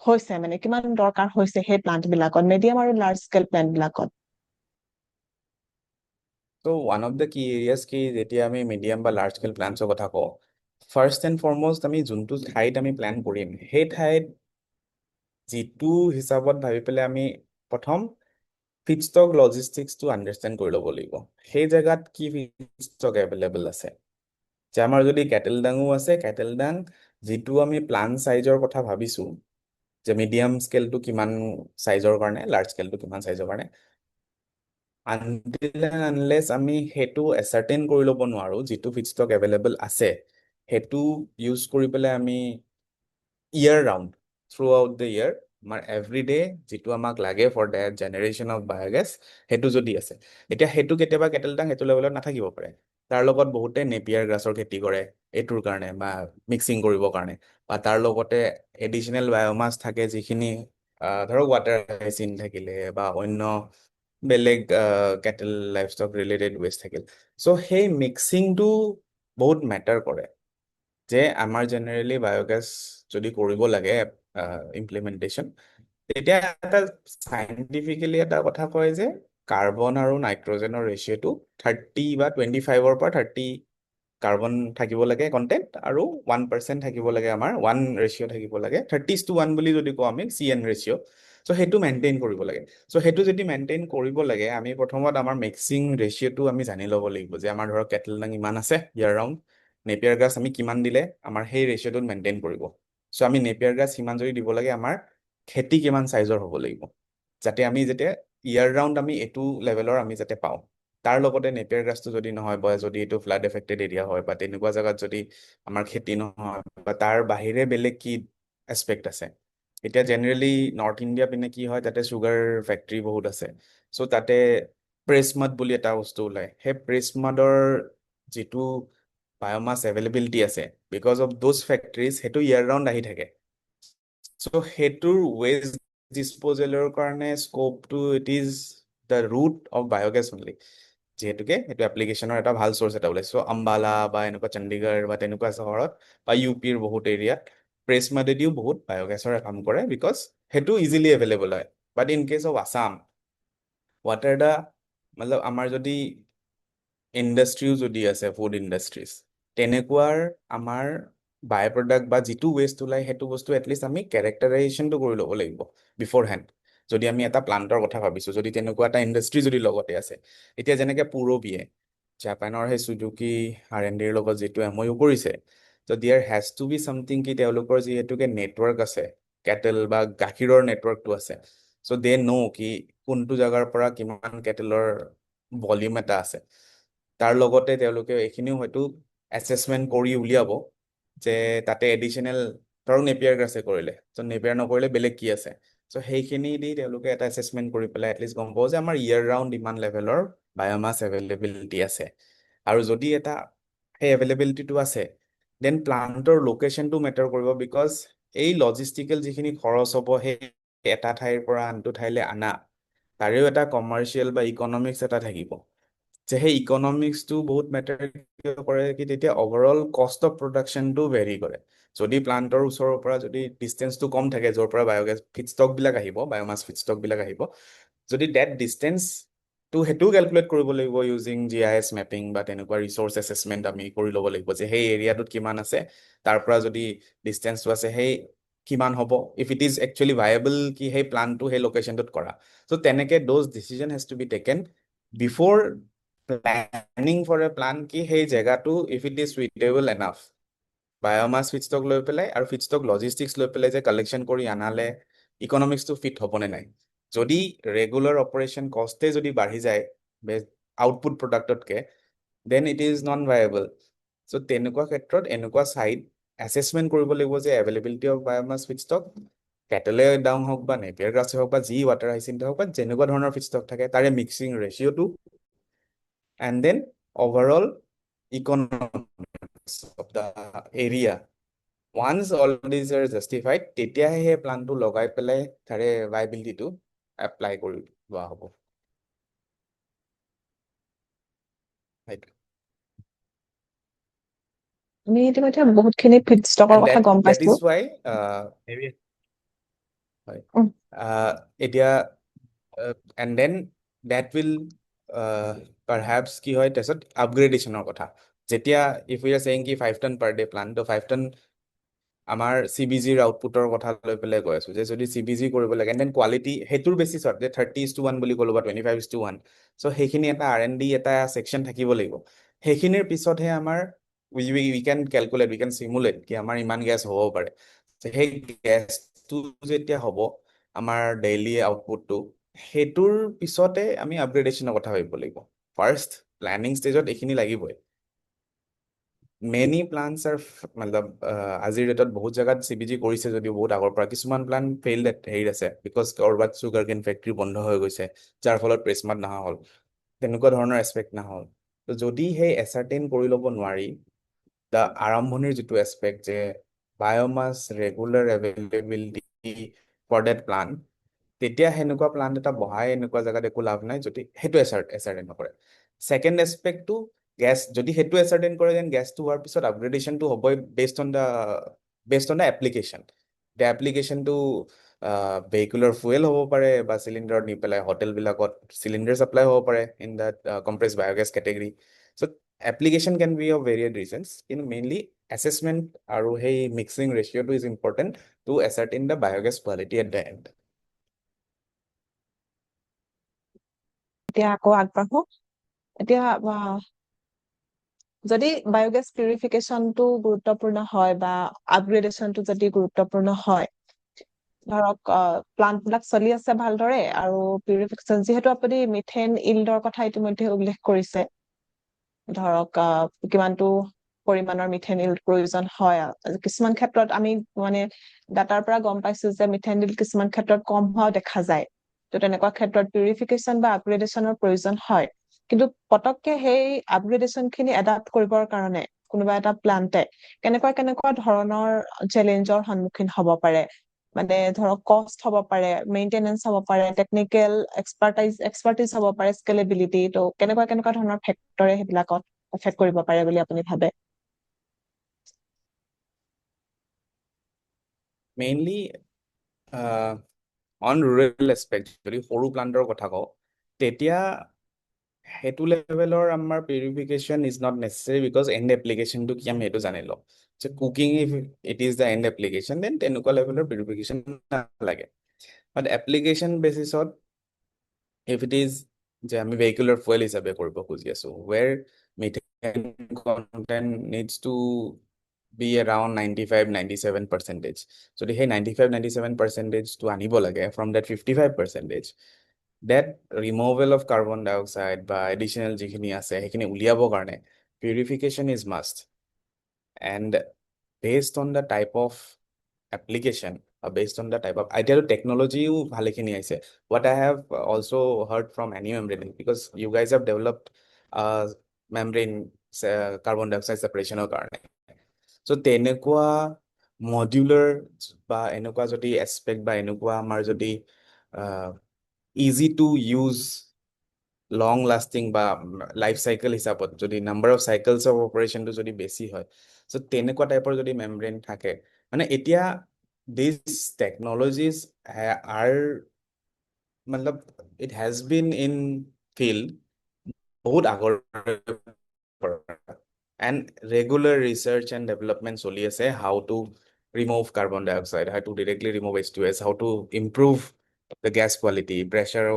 S1: হৈছে, মানে কিমান দৰকাৰ হৈছে সেই প্লান্ট বিলাকত, মিডিয়াম আৰু লাৰ্জ স্কেল প্লান্ট বিলাকত?
S2: ত' ওৱান অফ দ্য কি এৰিয়াজ কি যেতিয়া আমি মিডিয়াম বা লাৰ্জ স্কেল প্লান্টছৰ কথা কওঁ, ফাৰ্ষ্ট এণ্ড ফৰমষ্ট আমি যোনটো ঠাইত আমি প্লেন কৰিম সেই ঠাইত যিটো হিচাপত ভাবি পেলাই আমি প্ৰথম ফিডষ্টক লজিষ্টিক্সটো আণ্ডাৰষ্টেণ্ড কৰি ল'ব লাগিব। সেই জেগাত কি ফিডষ্টক এভেইলেবল আছে, যে আমাৰ যদি কেটেল ডাঙো আছে, কেটেল ডাং যিটো আমি প্লান্ট চাইজৰ কথা ভাবিছোঁ, যে মিডিয়াম স্কেলটো কিমান চাইজৰ কাৰণে, লাৰ্জ স্কেলটো কিমান চাইজৰ কাৰণে, আনটিল এণ্ড আনলেছ আমি সেইটো এচাৰ্টেইন কৰি ল'ব নোৱাৰোঁ যিটো ফিডষ্টক এভেইলেবল আছে সেইটো ইউজ কৰি পেলাই আমি year round throughout the year আমাৰ এভৰিডে যিটো আমাক লাগে for the generation of biogas সেইটো যদি আছে, এতিয়া সেইটো কেতিয়াবা কেটেল ডাং সেইটো লেভেলত নাথাকিব পাৰে। তাৰ লগত বহুতে নেপিয়াৰ গ্ৰাছৰ খেতি কৰে এইটোৰ কাৰণে বা মিক্সিং কৰিবৰ কাৰণে, বা তাৰ লগতে এডিশ্যনেল বায়'মাছ থাকে যিখিনি ধৰক ৱাটাৰ হাইচিন থাকিলে বা অন্য বেলেগ কেটেল লাইফষ্টক ৰিলেটেড ৱেষ্ট থাকিল। চ' সেই মিক্সিংটো বহুত মেটাৰ কৰে, যে আমাৰ জেনেৰেলি বায়'গেছ যদি কৰিব লাগে ইমপ্লিমেণ্টেশ্যন, তেতিয়া এটা চাইণ্টিফিকেলি এটা কথা কয় যে কাৰ্বন আৰু নাইট্ৰজেনৰ ৰেচিঅ'টো 30 বা 25ৰ পৰা 30 কাৰ্বন থাকিব লাগে কণ্টেণ্ট, আৰু 1% থাকিব লাগে, আমাৰ 1 ৰেচিঅ' থাকিব লাগে, 30:1 বুলি যদি কওঁ আমি CN ৰেচিঅ'। চ' সেইটো মেইনটেইন কৰিব লাগে। চ' সেইটো যদি মেইনটেইন কৰিব লাগে, আমি প্ৰথমত আমাৰ মিক্সিং ৰেচিঅ'টো আমি জানি ল'ব লাগিব, যে আমাৰ ধৰক কেটেল ডাং ইমান আছে ইয়াৰ ৰাউণ্ড, নেপিয়াৰ গ্ৰাছ আমি কিমান দিলে আমাৰ সেই ৰেচিঅ'টোত মেইনটেইন কৰিব। চ' আমি নেপিয়াৰ গ্ৰাছ সিমান যদি দিব লাগে, আমাৰ খেতি কিমান চাইজৰ হ'ব লাগিব, যাতে আমি যেতিয়া ইয়াৰ ৰাউণ্ড আমি এইটো লেভেলৰ আমি যাতে পাওঁ। তাৰ লগতে নেপিয়াৰ গ্ৰাছটো যদি নহয়, বা যদি এইটো ফ্লাড এফেক্টেড এৰিয়া হয় বা তেনেকুৱা জেগাত যদি আমাৰ খেতি নহয়, বা তাৰ বাহিৰে বেলেগ কি এছপেক্ট আছে। এতিয়া জেনেৰেলি নৰ্থ ইণ্ডিয়া পিনে কি হয়, তাতে চুগাৰ ফেক্টৰী বহুত আছে। চ' তাতে প্ৰেছ মাড বুলি এটা বস্তু ওলায়, সেই প্ৰেছ মাডৰ যিটো বায়'মাছ এভেইলেবিলিটি আছে, বিকজ অফ দোজ ফেক্টৰীজ সেইটো ইয়াৰ ৰাউণ্ড আহি থাকে। চ' সেইটোৰ ৱেষ্ট ডিছপ'জেলৰ কাৰণে স্ক'পটো it is the root of biogas only, যিহেতুকে সেইটো এপ্লিকেশ্যনৰ এটা ভাল চ'ৰ্চ এটা ওলাইছে। চ' আম্বালা বা এনেকুৱা চণ্ডীগড় বা তেনেকুৱা চহৰত বা UPৰ বহুত এৰিয়াত প্ৰেছ মাডেদিও বহুত বায়'গেছৰ কাম কৰে, বিকজ সেইটো ইজিলি এভেইলেবল হয়। But in case of Assam, water the মতলব আমাৰ যদি ইণ্ডাষ্ট্ৰিও যদি আছে, ফুড ইণ্ডাষ্ট্ৰিজ, তেনেকুৱাৰ আমাৰ বাই প্ৰডাক্ট বা যিটো ৱেষ্ট ওলায় সেইটো বস্তু এটলিষ্ট আমি কেৰেক্টাৰাইজেশ্যনটো কৰি ল'ব লাগিব বিফ'ৰ হেণ্ড। যদি আমি এটা প্লান্টৰ কথা ভাবিছোঁ, যদি তেনেকুৱা এটা ইণ্ডাষ্ট্ৰি যদি লগতে আছে, এতিয়া যেনেকৈ পূৰবীয়ে জাপানৰ সেই চুজুকি R&Dৰ লগত যিটো MOU কৰিছে, so' there has to be something কি তেওঁলোকৰ যিহেতুকে নেটৱৰ্ক আছে, কেটেল বা গাখীৰৰ নেটৱৰ্কটো আছে। চ' দে ন' কি কোনটো জেগাৰ পৰা কিমান কেটেলৰ ভলিউম এটা আছে। তাৰ লগতে তেওঁলোকে এইখিনিও হয়তো এছেচমেণ্ট কৰি উলিয়াব, যে তাতে এডিশ্যনেল ধৰক নেপিয়াৰ গ্ৰাছে কৰিলে, চ' নেপিয়াৰ নকৰিলে বেলেগ কি আছে। চ' সেইখিনি দি তেওঁলোকে এটা এছেচমেণ্ট কৰি পেলাই এটলিষ্ট গম পাব যে আমাৰ ইয়াৰ ৰাউণ্ড ইমান লেভেলৰ বায়'মাছ এভেইলেবিলিটি আছে। আৰু যদি এটা সেই এভেইলেবিলিটিটো আছে, দেন প্লান্টৰ লোকেশ্যনটো মেটাৰ কৰিব, বিকজ এই লজিষ্টিকেল যিখিনি খৰচ হ'ব সেই এটা ঠাইৰ পৰা আনটো ঠাইলৈ আনা, তাৰেও এটা কমাৰ্চিয়েল বা ইকনমিক্স এটা থাকিব, যে সেই ইকনমিক্সটো বহুত মেটাৰ কৰে কি তেতিয়া অভাৰঅল কষ্ট অফ প্ৰডাকশ্যনটো ভেৰি কৰে। যদি প্লান্টৰ ওচৰৰ পৰা যদি ডিষ্টেঞ্চটো কম থাকে, য'ৰ পৰা বায়'গেছ ফিডষ্টকবিলাক আহিব, বায়'মাছ ফিডষ্টকবিলাক আহিব, যদি ডেট ডিষ্টেঞ্চটো সেইটোও কেলকুলেট কৰিব লাগিব ইউজিং GIS মেপিং বা তেনেকুৱা ৰিচৰ্চ এছেচমেণ্ট আমি কৰি ল'ব লাগিব, যে সেই এৰিয়াটোত কিমান আছে, তাৰ পৰা যদি ডিষ্টেঞ্চটো আছে সেই কিমান হ'ব, if it is actually viable কি সেই প্লানটো সেই লোকেশ্যনটোত কৰা। চ' তেনেকৈ those decision has to be taken before planning for a plan, কি সেই জেগাটো if it is suitable enough biomass feedstock লৈ পেলাই আৰু ফিডষ্টক লজিষ্টিক্স লৈ পেলাই যে কালেকশ্যন কৰি আনালে ইকনমিক্সটো ফিট হ'বনে নাই। যদি ৰেগুলাৰ অপাৰেশ্যন কষ্টে যদি বাঢ়ি যায় আউটপুট প্ৰডাক্টতকৈ, then it is non viable. So' তেনেকুৱা ক্ষেত্ৰত এনেকুৱা চাইড এছেচমেণ্ট কৰিব লাগিব, যে এভেইলেবিলিটি অফ বায়'মাছ ফিডষ্টক কেটেলে ডাউন হওক বা নেপিয়াৰ গ্ৰাছে হওক বা যি ৱাটাৰ হাইচিন্থে হওক বা যেনেকুৱা ধৰণৰ ফিডষ্টক থাকে, তাৰে মিক্সিং ৰেচিঅ'টো, and then overall economics of the area. Once all these are justified, তেতিয়াহে সেই প্লানটো লগাই পেলাই তাৰে viability-টো apply কৰি লোৱা হ'ব। Right.
S1: আমি ইতিমধ্যে বহুতখিনি ফিডষ্টকৰ
S2: And
S1: কথা গম
S2: that
S1: পাইছো।
S2: is why maybe হয়
S1: উম,
S2: এতিয়া and then that will perhaps কি হয় তাৰপিছত আপগ্ৰেডেশ্যনৰ কথা যেতিয়া if we are saying কি 5 ton per day plan তো 5 ton আমাৰ CBG আউটপুটৰ কথা লৈ পেলাই কৈ আছো যে যদি CBG কৰিব লাগে and then quality হেতুৰ বেচিছত যে 30:1 বুলি ক'লো বা 25:1 সো সেইখিনি এটা R&D এটা সেকশন থাকিব লাগিব সেইখিনিৰ পিছতহে আমাৰ we can calculate we can simulate কি আমাৰ ইমান গ্যাস হ'ব পাৰে সেই গ্যাসটো যেতিয়া হ'ব আমাৰ ডেইলি আউটপুটটো হেতুৰ পিছতে আমি আপগ্ৰেডেশ্যনৰ কথা ভাবিব লাগিব ফাৰ্স্ট প্ল্যানিং ষ্টেজত এইখিনি লাগিবই many plants are मतलब আজিৰ ডেটত বহুত জায়গাত CBG কৰিছে যদিও বহুত আগৰ পৰা কিছুমান প্লান ফেইলড হেৰি আছে বিকজ কৰবাত সুগাৰ কেন ফেক্টৰী বন্ধ হৈ গৈছে যাৰ ফলত প্ৰেছমাৰ্ট নহা হ'ল তেনেকুৱা ধৰণৰ এসপেক্ট নহল তো যদি সেই এসাৰ্টেইন কৰি ল'ব নোৱাৰি দা আৰম্ভণিৰ যিটো এসপেক্ট যে biomass regular availability for that plan তেতিয়া হেনেকুৱা প্লান এটা বহাই এনেকুৱা জায়গাত একো লাভ নাই যদি হেতু এসাৰ্টেইন নকৰে সেকেন্ড এসপেক্টটো গ্যাস যদি হেতু এসাৰ্টেইন কৰে দেন গ্যাসটো হোৱাৰ পিছত আপগ্ৰেডেশ্যনটো হ'বই based on the application the application to vehicular fuel হ'ব পাৰে বা সিলিন্ডাৰ নি পেলাই হোটেল বিলাকত সিলিন্ডাৰ সাপ্লাই হ'ব পাৰে in that compressed biogas category so application can be of varied reasons in mainly assessment আৰু hey mixing ratio to is important to ascertain the biogas quality at the end
S1: এতিয়া আকৌ আগবাঢ়ো এতিয়া যদি biogas পিউৰিফিকেশ্যনটো গুৰুত্বপূৰ্ণ হয় বা আপগ্ৰেডেশ্যনটো যদি গুৰুত্বপূৰ্ণ হয় ধৰক প্লান্ট বিলাক চলি আছে ভালদৰে আৰু পিউৰিফিকেশ্যন যিহেতু আপুনি মিথেন ইল্ডৰ কথা ইতিমধ্যে উল্লেখ কৰিছে ধৰক কিমানটো পৰিমাণৰ মিথেন ইল্ড প্ৰয়োজন হয় কিছুমান ক্ষেত্ৰত আমি মানে ডাটাৰ পৰা গম পাইছো যে মিথেন ইল্ড কিছুমান ক্ষেত্ৰত কম হোৱা দেখা যায় তো তেনেকুৱা ক্ষেত্ৰত পিউৰিফিকেশ্যন বা আপগ্ৰেডেশ্যনৰ প্ৰয়োজন হয় কিন্তু পটককে সেই আপগ্ৰেডেশ্যন খিনি এডাপ্ট কৰিবৰ কাৰণে কোনোবা এটা প্লান্টে কেনেকুৱা ধৰণৰ চ্যালেঞ্জৰ সন্মুখীন হ'ব পাৰে মানে ধৰক কষ্ট হ'ব পাৰে মেইনটেনেন্স হ'ব পাৰে টেকনিক্যাল এক্সপাৰ্টিজ হ'ব পাৰে স্কেলেবিলিটি তো কেনেকুৱা ধৰণৰ ফেক্টৰে সেইবিলাকত এফেক্ট কৰিব পাৰে বুলি আপুনি ভাবে
S2: mainly on rural aspect যদি সৰু প্লান্টৰ কথা কওঁ তেতিয়া হেতু লেভেলৰ আমাৰ purification is not necessary because end এপ্লিকেশনটো কি আমি হেতু জানি লওঁ যে cooking if it is the end application then তেনেকুৱা লেভেলৰ পিউৰিফিকেশ্যন নালাগে বাট এপ্লিকেশন বেসিছত if it is যে আমি vehicular fuel হিচাপে কৰিব খুজি আছো where methane content needs to be around 95-97%. So the 95-97% to আনিব লাগে from that 55%, that removal of carbon dioxide বা additional যিখিনি আছে সেইখিনি উলিয়াবৰ কাৰণে purification is must. And based on the type of application based on the type of ideal technology bhalekhini aise what I have also heard from any membrane because you guys have developed membrane carbon dioxide separation karone so tenekwa modular ba enekwa jodi aspect ba enekwa amar jodi easy to use long lasting বা life cycle হিসাবত যদি number of cycles of operation তো যদি বেশি হয় so তেনেকুৱা টাইপৰ যদি মেমব্ৰেন থাকে মানে এতিয়া these technologies are मतलब it has been in field বহুত আগৰ and regular research and development চলি আছে how to remove carbon dioxide how to directly remove H2S how to improve the gas quality pressure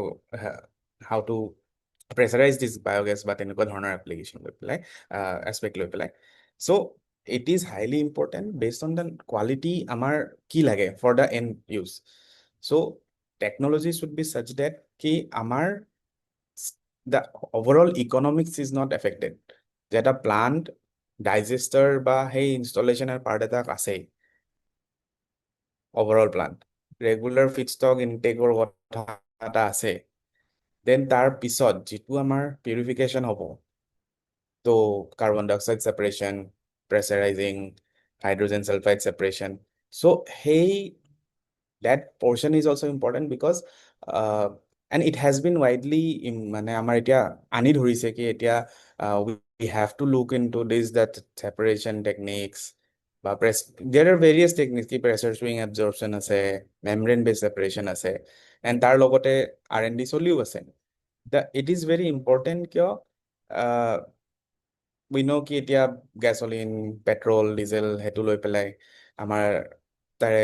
S2: how to pressurize this biogas বা তেনেকুৱা ধৰণৰ application লৈ পেলাই aspect লৈ পেলাই so it is highly important based on the quality আমাৰ কি লাগে for the end use so technology should be such that ki আমাৰ the overall economics is not affected যেটা plant digester বা hey installation er part eta আছে overall plant regular feedstock intake or কথা এটা আছে then তাৰ পিছত যিটো আমাৰ purification হ'ব তো carbon dioxide separation pressurizing, hydrogen sulfide separation. So hey, that portion is also important because uh, and it has been widely in মানে আমাৰ এতিয়া আনি ধৰিছে কি এতিয়া we have to look into this that separation techniques বা there are various techniques কি pressure swing absorption আছে membrane based separation আছে and তাৰ লগতে R&D চলিও আছে it is very important কিয় we know কি এতিয়া gasoline petrol diesel হেতু লৈ পেলাই আমাৰ তাৰে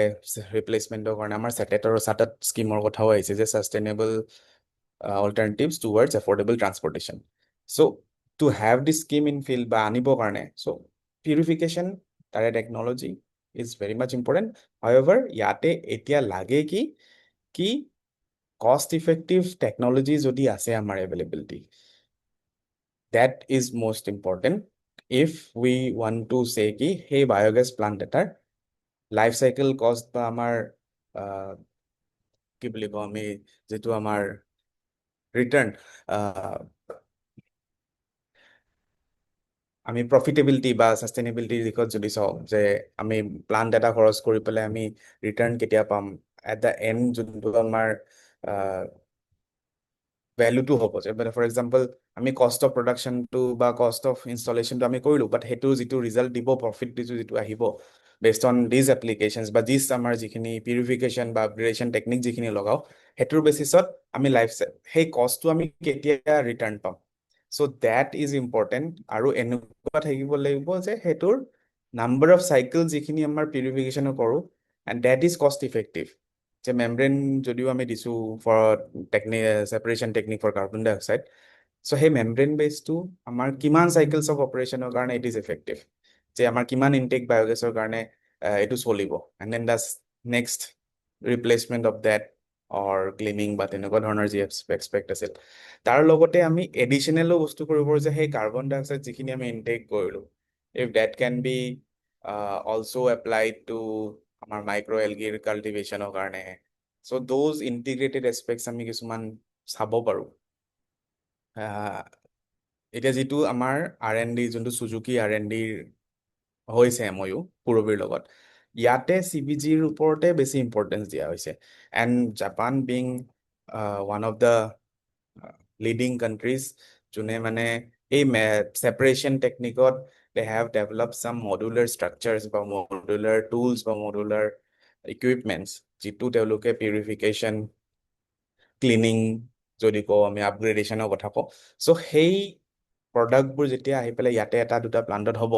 S2: ৰিপ্লেচমেন্টৰ কাৰণে আমাৰ সেটেটৰ সাতত স্কিমৰ কথাও আহিছে যে sustainable alternatives towards affordable transportation. So to have this scheme in field বা আনিবৰ কাৰণে so purification তাৰে technology is very much important. However ইয়াতে এতিয়া লাগে কি cost effective technology যদি আছে আমাৰ availability, that is most important if we want to say কি সেই biogas plant এটাৰ লাইফ সাইকেল কস্ট বা আমাৰ কি বুলি কওঁ আমি যেটো আমাৰ ৰিটাৰ্ণ আমি প্ৰফিটেবিলিটি বা সাস্টেইনেবিলিটি দিশত যদি চাওঁ যে আমি প্লান্ট এটা খৰচ কৰি পেলাই আমি ৰিটাৰ্ণ কেতিয়া পাম এট দা এন্ড যোনটো আমাৰ ভ্যালুটো হ'ব যে ফৰ এক্সাম্পল আমি কষ্ট অফ প্ৰডাকশনটো বা কষ্ট অফ ইনষ্টলেশ্যনটো আমি কৰিলো বাট সেইটো যিটো ৰিজাল্ট দিব প্ৰফিট যিটো আহিব based on these applications বা these আমাৰ যিখিনি পিউৰিফিকেশ্যন বা আপগ্ৰেডেশ্যন টেকনিক যিখিনি লগাও হেতুৰ বেচিছত আমি লাইফ সেই কষ্টটো আমি কেতিয়া ৰিটাৰ্ণ পাম so that is important আৰু এনেকুৱা থাকিব লাগিব যে হেতুৰ নাম্বাৰ অফ সাইকেল যিখিনি আমাৰ পিউৰিফিকেশ্যনৰ কৰো and that is cost effective যে মেমব্ৰেন যদিও আমি দিছো for technique separation technique for carbon dioxide so সেই মেমব্ৰেন বেসটো আমাৰ কিমান সাইকেলস অফ অপাৰেশনৰ কাৰণে ইট ইজ এফেক্টিভ যে আমাৰ কিমান ইনটেক বায়োগেছৰ কাৰণে এটো চলিব and then the next replacement of that or cleaning বা তেনেকুৱা ধৰণৰ যি এক্সপেক্ট আছিল তাৰ লগতে আমি এডিশনাল বস্তু কৰিব যে সেই কাৰ্বন ডাই অক্সাইড যিখিনি আমি ইনটেক কৰিলো if that can be also applied to আমাৰ মাইক্ৰো এলগিৰ কাল্টিভেশ্যনৰ কাৰণে so those integrated aspects আমি কিছুমান চাব পাৰো এতিয়া যেটো আমাৰ R&D যোনটো সুজুকি R&D হৈছে ময়ো পুৰবীৰ লগত ইয়াতে CBG ৰ ওপৰতে বেছি ইম্পৰ্টেন্স দিয়া হৈছে and Japan being one of the leading countries যোনে মানে এই separation technique they have developed some modular structures বা modular tools বা modular equipments যেটো তেওঁলোকে purification cleaning যদি কও আমি আপগ্ৰেডেশনৰ কথা কও সো সেই প্ৰডাক্টবোৰ যেতিয়া আহি পেলাই ইয়াতে এটা দুটা প্লান্টত হ'ব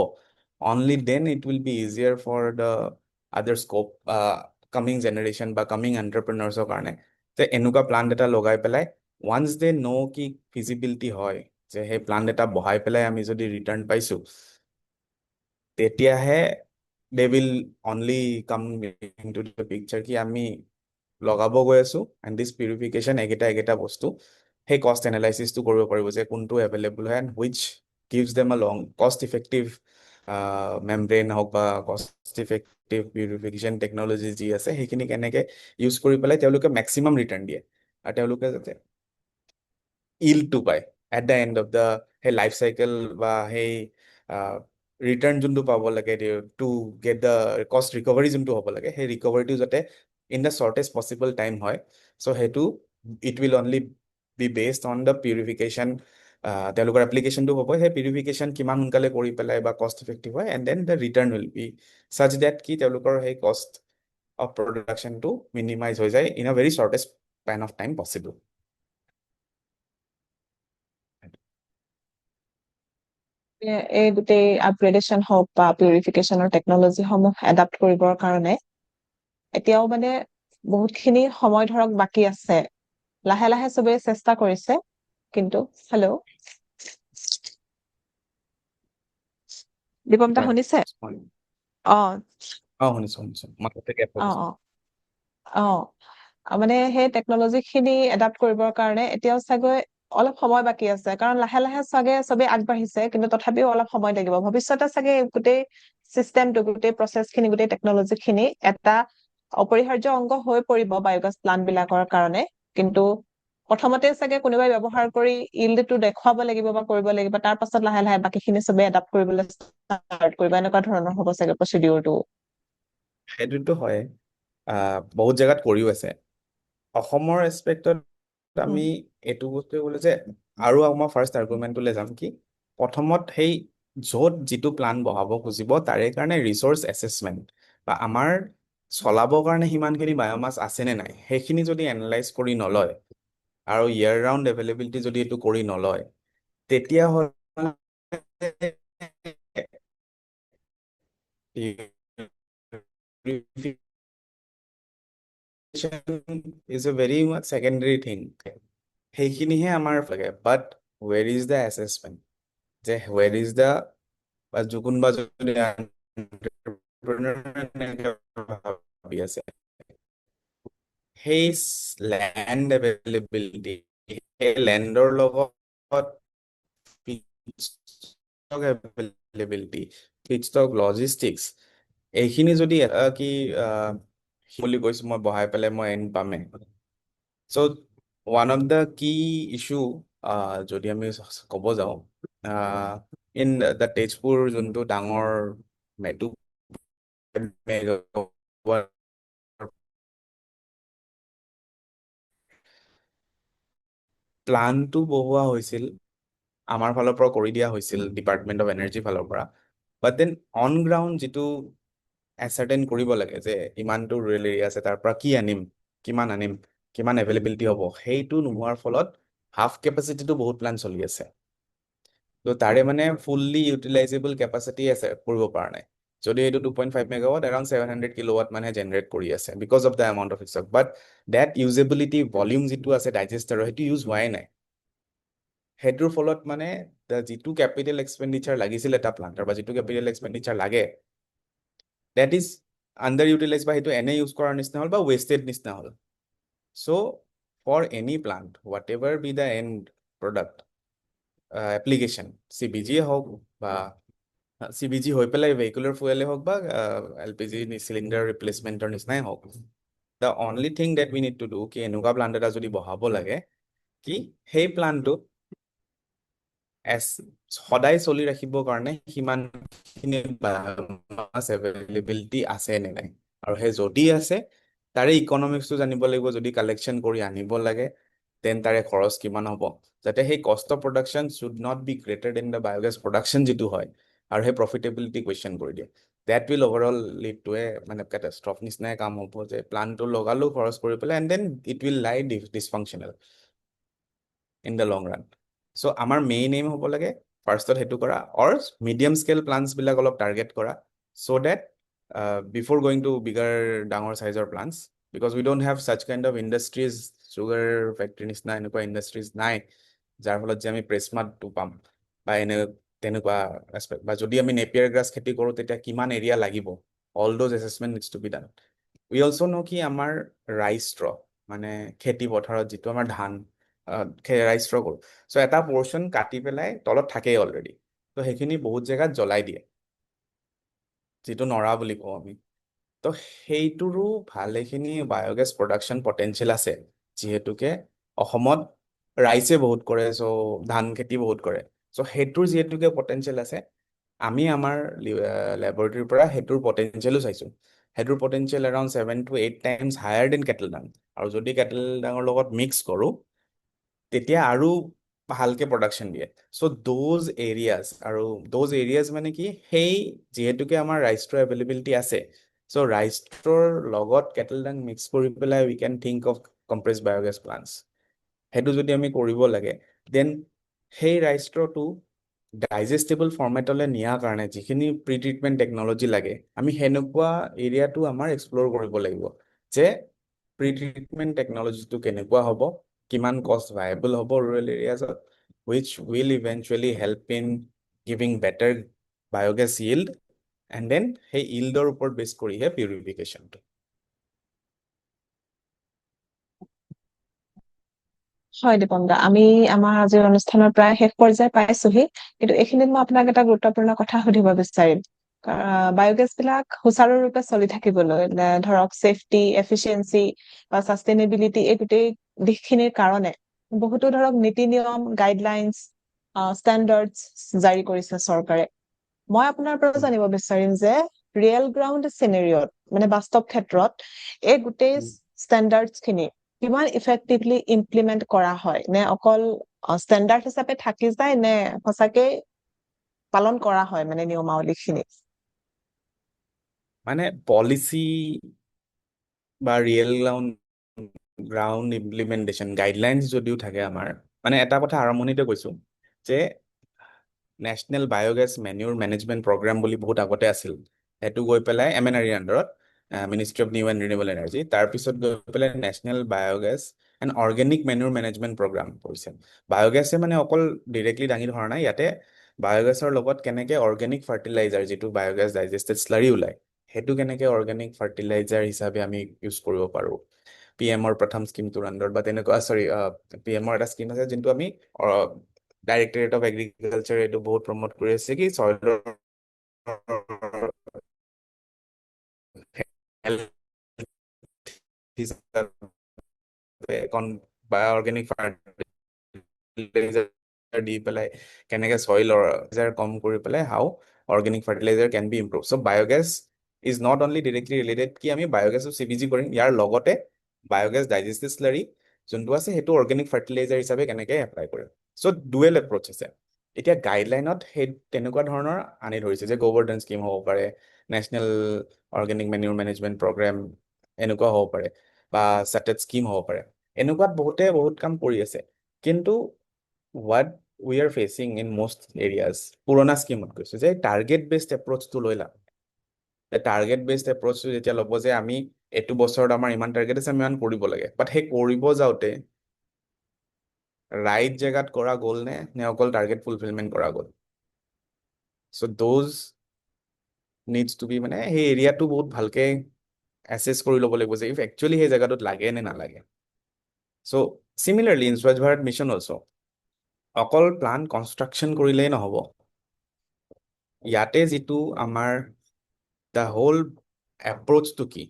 S2: only then it will be easier for the other scope coming generation বা coming entrepreneurs কাৰণে তে এনেকুৱা প্লান্ট এটা লগাই পেলাই once they know কি feasibility হয় যে সেই প্লান্ট এটা বহাই পেলাই আমি যদি ৰিটাৰ্ণ পাইছো তেতিয়াহে they will only come into the picture কি আমি লগাব গৈ আছো and this purification এগেটা বস্তু সেই cost analysis টো কৰিব পাৰিব যে কোনটো available হয় and which gives them a long cost effective membrane হওক বা cost effective purification technology যি আছে সেইখিনি কেনেকে ইউজ কৰি পেলাই তেওঁলোকে maximum return দিয়ে আৰু তেওঁলোকে যাতে yield to পায় at the end of the hey life cycle বা hey return যোনটো পাব লাগে to get the cost recovery যোনটো হ'ব লাগে সেই recovery টো যাতে in the shortest possible time হয় so হেতু it will only be based on the purification তেওঁলোকৰ application টো হ'ব সেই purification কিমান সোনকালে কৰি পেলাই বা cost effective হয় and then the return will be such that কি তেওঁলোকৰ সেই cost of production টো minimize হৈ যায় in a very shortest span of time possible
S1: এই গোটেই আপগ্ৰেডেশন হওক বা পিউৰিফিকেশনৰ টেকনলজি সমূহ এডাপ্ট কৰিবৰ কাৰণে এতিয়াও মানে বহুতখিনি সময় ধৰক বাকি আছে লাহে লাহে সবে চেষ্টা কৰিছে কিন্তু হেল্ল' দীপমতা শুনিছে
S2: শুনিছো মাততে গেপ হৈ গৈছে
S1: মানে সেই টেকনলজি খিনি এডাপ্ট কৰিবৰ কাৰণে এতিয়াও চাগৈ অলপ সময় বাকি আছে কাৰণ লাহে লাহে চাগে সবে আগবাঢ়িছে কিন্তু তথাপিও অলপ সময় লাগিব ভৱিষ্যতে চাগে গোটেই সিস্টেমটো গোটেই প্ৰসেস খিনি গোটেই টেকনলজি খিনি এটা অপৰিহাৰ্য অংগ হৈ পৰিব বায়োগাছ প্লান্ট বিলাকৰ কাৰণে কিন্তু প্ৰথমতে চাগে কোনোবাই ব্যৱহাৰ কৰি ইল্ডটো দেখুৱাব লাগিব বা কৰিব লাগিব, তাৰ পাছত লাহে লাহে বাকীখিনি চবে এডাপ্ট কৰিবলৈ ষ্টাৰ্ট কৰিব, এনেকুৱা ধৰণৰ হ'ব চাগে প্ৰচিডিউৰটো।
S2: সেইটোতো হয়, বহুত জেগাত কৰিও আছে। অসমৰ এছপেক্টত আমি এইটো বস্তুৱে ক'লো যে, আৰু আমাৰ ফাৰ্ষ্ট আৰ্গুমেণ্টটোলৈ যাম কি, প্ৰথমত সেই য'ত যিটো প্লান বহাব খুজিব তাৰে কাৰণে ৰিচোৰ্চ এছেচমেণ্ট বা আমাৰ চলাবৰ কাৰণে সিমানখিনি বায়'মাছ আছেনে নাই সেইখিনি যদি এনালাইজ কৰি নলয় আৰু ইয়াৰ ৰাউণ্ড এভেইলেবিলিটি যদি এইটো কৰি নলয়, তেতিয়াহ'লে is a very much secondary thing. সেইখিনিহে আমাৰ লাগে, বাট where is the assessment? যে where is the কোনোবা যদি entrepreneur এনেকে ভাবি আছে, সেই লেণ্ড এভেইলেবিলিটি, সেই লেণ্ডৰ লগত ফিডষ্টক এভেইলেবিলিটি, ফিডষ্টক লজিষ্টিক্স, এইখিনি যদি কি বুলি কৈছো মই বহাই পেলাই মই এণ্ড পামে। So' one of the key issue যদি আমি ক'ব যাওঁ, ইন দ্য তেজপুৰ যোনটো ডাঙৰ মেটু প্লানটো বহোৱা হৈছিল, আমাৰ ফালৰ পৰা কৰি দিয়া হৈছিল ডিপাৰ্টমেণ্ট অফ এনাৰ্জি ফালৰ পৰা, বাট দেন অন গ্ৰাউণ্ড যিটো এচাৰ্টেইন কৰিব লাগে যে ইমানটো ৰুৰেল এৰিয়া আছে, তাৰ পৰা কি আনিম, কিমান আনিম, কিমান এভেইলেবিলিটি হ'ব, সেইটো নোহোৱাৰ ফলত হাফ কেপাচিটিটো বহুত প্লান চলি আছে। তো তাৰে মানে ফুল্লি ইউটিলাইজেবল কেপাচিটি আছে কৰিব পৰা নাই। যদি এইটো 2.5 মেগাৱাট এৰাউণ্ড 700 কিলোৱাট মানে জেনেৰেট কৰি আছে because of the amount of stock, but that usability volume যিটো আছে ডাইজেষ্টাৰৰ সেইটো ইউজ হোৱাই নাই। সেইটোৰ ফলত মানে যিটো কেপিটেল এক্সপেণ্ডিচাৰ লাগিছিল এটা প্লান্টৰ বা যিটো কেপিটেল এক্সপেণ্ডিচাৰ লাগে, ডেট ইজ আণ্ডাৰ ইউটিলাইজ বা সেইটো এনে ইউজ কৰাৰ নিচিনা হ'ল বা ৱেষ্টেড নিচিনা হ'ল। So' for any plant, whatever be the end product application, CBG হওক বা CBG হৈ পেলাই ভেহিকুলাৰ ফুৱেলে হওক বা LPG চিলিণ্ডাৰ ৰিপ্লেচমেণ্টৰ নিচিনাই হওক, the only thing that we need to do কি এনেকুৱা প্লান্ট এটা যদি বহাব লাগে কি সেই প্লানটোত সদায় চলি ৰাখিবৰ কাৰণে সিমানখিনি এভেইলেবিলিটি আছে নে নাই, আৰু সেই যদি আছে তাৰে ইকনমিক্সটো জানিব লাগিব। যদি কালেকশ্যন কৰি আনিব লাগে দেন তাৰে খৰচ কিমান হ'ব, যাতে সেই cost of production should not be greater than the biogas production যিটো হয়, আৰু সেই প্ৰফিটেবিলিটি কুৱেশ্যন কৰি দিয়ে। That will overall lead to মানে কেটাষ্ট্ৰফ নিচিনাই কাম হ'ব যে প্লানটো লগালো খৰচ কৰি পেলাই এণ্ড দেন ইট উইল লাই ডিছফাংচনেল ইন দ্য লং ৰান। চ' আমাৰ মেইন এইম হ'ব লাগে ফাৰ্ষ্টত সেইটো কৰা, অৰ মিডিয়াম স্কেল প্লান্টছবিলাক অলপ টাৰ্গেট কৰা, so' that before going to bigger ডাঙৰ চাইজৰ plants, because we don't have such kind of industries, sugar factory নিচিনা এনেকুৱা ইণ্ডাষ্ট্ৰিজ নাই যাৰ ফলত যে আমি প্ৰেছমাৰ্টটো পাম বা এনে তেনেকুৱা এছপেক্ট, বা যদি আমি নেপিয়াৰ গ্ৰাছ খেতি কৰোঁ তেতিয়া কিমান এৰিয়া লাগিব, all those assessment needs to be done. We also' know' কি আমাৰ ৰাইচ ষ্ট্ৰ মানে খেতি পথাৰত যিটো আমাৰ ধান ৰাইচ ষ্ট্ৰ কৰোঁ, চ' এটা পৰ্চন কাটি পেলাই তলত থাকেই অলৰেডি, ত' সেইখিনি বহুত জেগাত জ্বলাই দিয়ে যিটো নৰা বুলি কওঁ আমি। তো সেইটোৰো ভালেখিনি বায়'গেছ প্ৰডাকশ্যন পটেঞ্চিয়েল আছে, যিহেতুকে অসমত ৰাইচে বহুত কৰে, চ' ধান খেতি বহুত কৰে, চ' সেইটোৰ যিহেতুকে পটেঞ্চিয়েল আছে, আমি আমাৰ লেবৰেটৰীৰ পৰা সেইটোৰ পটেঞ্চিয়েলো চাইছোঁ। সেইটোৰ potential around 7 to 8 times higher than cattle dung, আৰু যদি কেটেল ডাঙৰ লগত মিক্স কৰোঁ তেতিয়া আৰু ভালকে প্ৰডাকশ্যন দিয়ে। চ' দ'জ এৰিয়াজ, আৰু দ'জ এৰিয়াজ মানে কি, সেই যিহেতুকে আমাৰ ৰাইচটোৰ এভেইলেবিলিটি আছে, চ' ৰাইচটোৰ লগত কেটেল ডাং মিক্স কৰি পেলাই we can think of compress biogas plants. সেইটো যদি আমি কৰিব লাগে দেন সেই ৰাইচটোটো ডাইজেষ্টেবল ফৰ্মেটলৈ নিয়াৰ কাৰণে যিখিনি প্ৰি ট্ৰিটমেণ্ট টেকনলজি লাগে, আমি সেনেকুৱা এৰিয়াটো আমাৰ এক্সপ্ল'ৰ কৰিব লাগিব যে প্ৰি ট্ৰিটমেণ্ট টেকনলজিটো কেনেকুৱা হ'ব, কিমান কষ্ট ভাইবল হ'ব rural এৰিয়াজত, which will eventually help in giving better biogas yield, and then সেই yield-ৰ ওপৰত বেছ কৰিহে পিউৰিফিকেশ্যনটো।
S1: হয় দীপম দা, আমি আমাৰ আজিৰ অনুষ্ঠানৰ প্ৰায় শেষ পৰ্যায় পাইছোহি, কিন্তু এইখিনিত মই আপোনাক এটা গুৰুত্বপূৰ্ণ কথা সুধিব বিচাৰিম। বায়'গেছ বিলাক সুচাৰুৰূপে চলি থাকিবলৈ ধৰক ছেফটি, এফিচিয়েঞ্চি বা ছাষ্টেইনেবিলিটি, এই গোটেই দিশখিনিৰ কাৰণে বহুতো ধৰক নীতি নিয়ম, গাইডলাইনছ, ষ্টেণ্ডাৰ্ডছ জাৰি কৰিছে চৰকাৰে। মই আপোনাৰ পৰা
S2: উম,
S1: জানিব বিচাৰিম যে ৰিয়েল গ্ৰাউণ্ড চিনেৰিয়ত, মানে বাস্তৱ ক্ষেত্ৰত এই গোটেই
S2: উম।
S1: ষ্টেণ্ডাৰ্ডছ খিনি কিমান ইফেক্টিভলি ইমপ্লিমেণ্ট কৰা হয়, নে অকল ষ্টেণ্ডাৰ্ড হিচাপে থাকি যায়, নে সঁচাকে পালন কৰা হয় মানে নিয়মাৱলী খিনি?
S2: মানে পলিচি বা ৰিয়েল গ্ৰাউণ্ড ইমপ্লিমেণ্টেশ্যন গাইডলাইনছ যদিও থাকে আমাৰ, মানে এটা কথা আৰম্ভণিতে কৈছো যে national biogas manure management programme বুলি বহুত আগতে আছিল। সেইটো গৈ পেলাই MNRE আণ্ডাৰত, ministry of new and renewable energy, তাৰপিছত গৈ পেলাই national biogas and organic manure management programme কৰিছে। বায়'গেছে মানে অকল ডিৰেক্টলি দাঙি ধৰা নাই, ইয়াতে বায়'গেছৰ লগত কেনেকৈ অৰ্গেনিক ফাৰ্টিলাইজাৰ, যিটো বায়'গেছ ডাইজেষ্টেড স্লাৰি ওলায়, সেইটো কেনেকৈ অৰ্গেনিক ফাৰ্টিলাইজাৰ হিচাপে আমি ইউজ কৰিব পাৰোঁ। PMৰ প্ৰথম স্কিমটোৰ আণ্ডাৰত বা তেনেকুৱা, PMৰ এটা স্কিম আছে যোনটো আমি ডাইৰেক্টৰেট অফ এগ্ৰিকালচাৰ এইটো বহুত প্ৰমোট কৰি আছে কি চইলৰ বা অৰ্গেনিক ফাৰ্টিলাইজাৰ দি পেলাই কেনেকৈ চইলৰ কম কৰি পেলাই how organic fertiliser can be improve. So' biogas is not only directly related কি আমি বায়'গেছো CBG কৰিম, ইয়াৰ লগতে বায়'গেছ ডাইজেষ্টেড স্লাৰি যোনটো আছে সেইটো অৰ্গেনিক ফাৰ্টিলাইজাৰ হিচাপে কেনেকৈ এপ্লাই কৰিম। চ' ডুৱেল এপ্ৰ'চ আছে। এতিয়া গাইডলাইনত সেই তেনেকুৱা ধৰণৰ আনি ধৰিছে যে গোবৰ্ধন স্কিম হ'ব পাৰে, national organic manure management programme এনেকুৱা হ'ব পাৰে, বা চেটেড স্কিম হ'ব পাৰে। এনেকুৱাত বহুতে বহুত কাম কৰি আছে, কিন্তু what we are facing in most areas পুৰণা স্কিমত কৈছো যে টাৰ্গেট বেছড এপ্ৰ'চটো লৈ লাভ। টাৰ্গেট বেছড এপ্ৰ'চটো যেতিয়া ল'ব যে আমি এইটো বছৰত আমাৰ ইমান টাৰ্গেট আছে, আমি ইমান কৰিব লাগে, বাট সেই কৰিব যাওঁতে ৰাইট জেগাত কৰা গ'ল নে অকল টাৰ্গেট ফুলফিলমেণ্ট কৰা গ'ল। চ' দ'জ নিডছ টু বি, মানে সেই এৰিয়াটো বহুত ভালকে এছেছ কৰি ল'ব লাগিব যে ইফ একচুৱেলি সেই জেগাটোত লাগে নে নালাগে। চ' চিমিলাৰলি ইন স্বচ্ছ ভাৰত মিছন অলছ' অকল প্লান কনষ্ট্ৰাকশ্যন কৰিলেই নহ'ব। ইয়াতে যিটো আমাৰ দ্য হোল এপ্ৰ'চটো কি,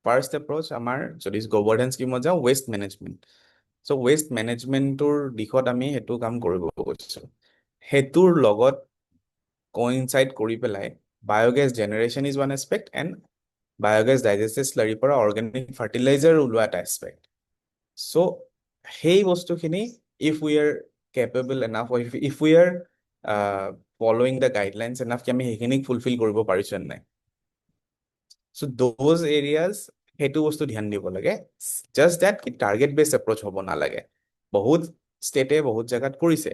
S2: ফাৰ্ষ্ট এপ্ৰ'চ আমাৰ যদি গোবৰ্ধন স্কিমত যাওঁ ৱেষ্ট মেনেজমেণ্ট। চ' ৱেষ্ট মেনেজমেণ্টটোৰ দিশত আমি সেইটো কাম কৰিব গৈছোঁ। সেইটোৰ লগত কোইনচাইড কৰি পেলাই biogas generation is one aspect and biogas digested স্লাৰিৰ পৰা অৰ্গেনিক ফাৰ্টিলাইজাৰ ওলোৱা এটা এছপেক্ট। চ' সেই বস্তুখিনি if we are capable enough, if we are following the guidelines enough, কি আমি সেইখিনিক ফুলফিল কৰিব পাৰিছোঁ নে নাই। চ' দ'জ এৰিয়াজ সেইটো বস্তু ধ্যান দিব লাগে। জাষ্ট ডেট কি টাৰ্গেট বেছড এপ্ৰ'চ হ'ব নালাগে। বহুত ষ্টেটে বহুত জেগাত কৰিছে,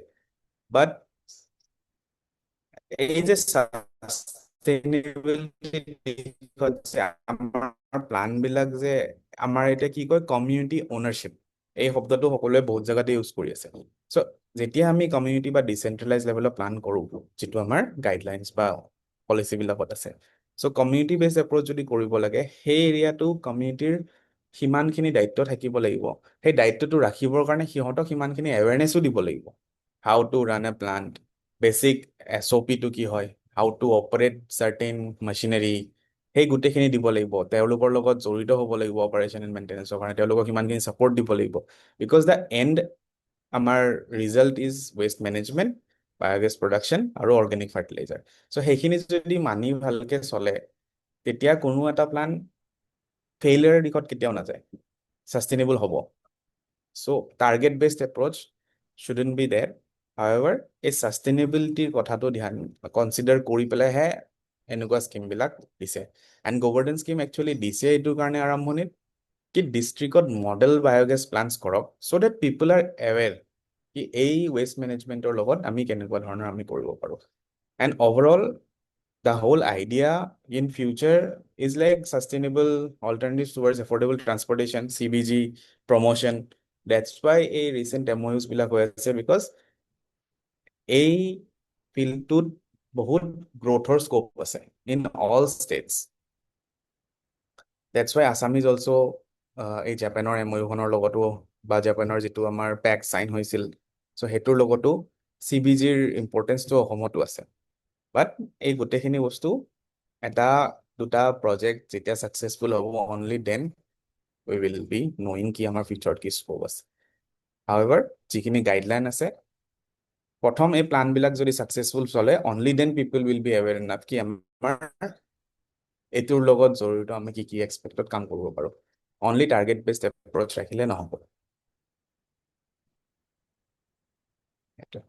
S2: বাট এই যে আমাৰ প্লান বিলাক যে আমাৰ এতিয়া কি কয় কমিউনিটি অ'নাৰশ্বিপ, এই শব্দটো সকলোৱে বহুত জেগাতে ইউজ কৰি আছে। চ' যেতিয়া আমি কমিউনিটি বা ডিচেন্ট্ৰেলাইজ লেভেলত প্লান কৰোঁ, যিটো আমাৰ গাইডলাইনছ বা পলিচিবিলাকত আছে, চ' কমিউনিটি বেছড এপ্ৰ'চ যদি কৰিব লাগে, সেই এৰিয়াটো কমিউনিটিৰ সিমানখিনি দায়িত্ব থাকিব লাগিব। সেই দায়িত্বটো ৰাখিবৰ কাৰণে সিহঁতক সিমানখিনি এৱেৰনেছো দিব লাগিব। How to run a plant, basic SOPটো কি হয়, how to operate certain machinery, সেই গোটেইখিনি দিব লাগিব। তেওঁলোকৰ লগত জড়িত হ'ব লাগিব অপাৰেশ্যন এণ্ড মেইনটেনেন্সৰ কাৰণে, তেওঁলোকক সিমানখিনি ছাপৰ্ট দিব লাগিব। বিকজ দ্য এণ্ড আমাৰ result is waste management, biogas production আৰু অৰ্গেনিক ফাৰ্টিলাইজাৰ। চ' সেইখিনি যদি মানি ভালকে চলে, তেতিয়া কোনো এটা প্লান ফেইলিয়াৰৰ দিশত কেতিয়াও নাযায়, ছাষ্টেইনেবল হ'ব। চ' টাৰ্গেট বেছড এপ্ৰ'চ শ্বুডন্ট বি দেৰ। হাউএভাৰ এই ছাষ্টেইনেবিলিটিৰ কথাটো কনচিডাৰ কৰি পেলাইহে এনেকুৱা স্কিমবিলাক দিছে। এণ্ড গোবৰ্ধন স্কিম একচুৱেলি দিছে এইটোৰ কাৰণে আৰম্ভণিত কি ডিষ্ট্ৰিক্টত মডেল বায়'গেছ প্লান্টছ কৰক, চ' ডেট পিপল আৰ এৱেৰ কি এই ৱেষ্ট মেনেজমেণ্টৰ লগত আমি কেনেকুৱা ধৰণৰ আমি কৰিব পাৰোঁ। And overall the whole idea in future is like sustainable alternatives towards affordable transportation, CBG promotion. That's why a recent MOUs বিলাক হৈ আছে, because এই ফিল্ডটোত বহুত গ্ৰোথৰ স্কোপ আছে in all states. That's why Assam is also এই জাপানৰ MOU খনৰ লগতো বা জাপানৰ যিটো আমাৰ পেক্ট চাইন হৈছিল, চ' সেইটোৰ লগতো CBGৰ ইম্পৰ্টেঞ্চটো অসমতো আছে। বাট এই গোটেইখিনি বস্তু এটা দুটা প্ৰজেক্ট যেতিয়া ছাকচেছফুল হ'ব, only then we will be knowing কি আমাৰ ফিউচাৰত কি স্কোপ আছে। However, যিখিনি গাইডলাইন আছে প্ৰথম এই প্লানবিলাক যদি ছাকচেছফুল চলে only then people will be aware enough কি আমাৰ এইটোৰ লগত জড়িত আমি কি কি এক্সপেক্টত কাম কৰিব পাৰোঁ অনলি টাৰ্গেট বেছড এপ্ৰ'চ ৰাখিলে নহ'ব সেইটো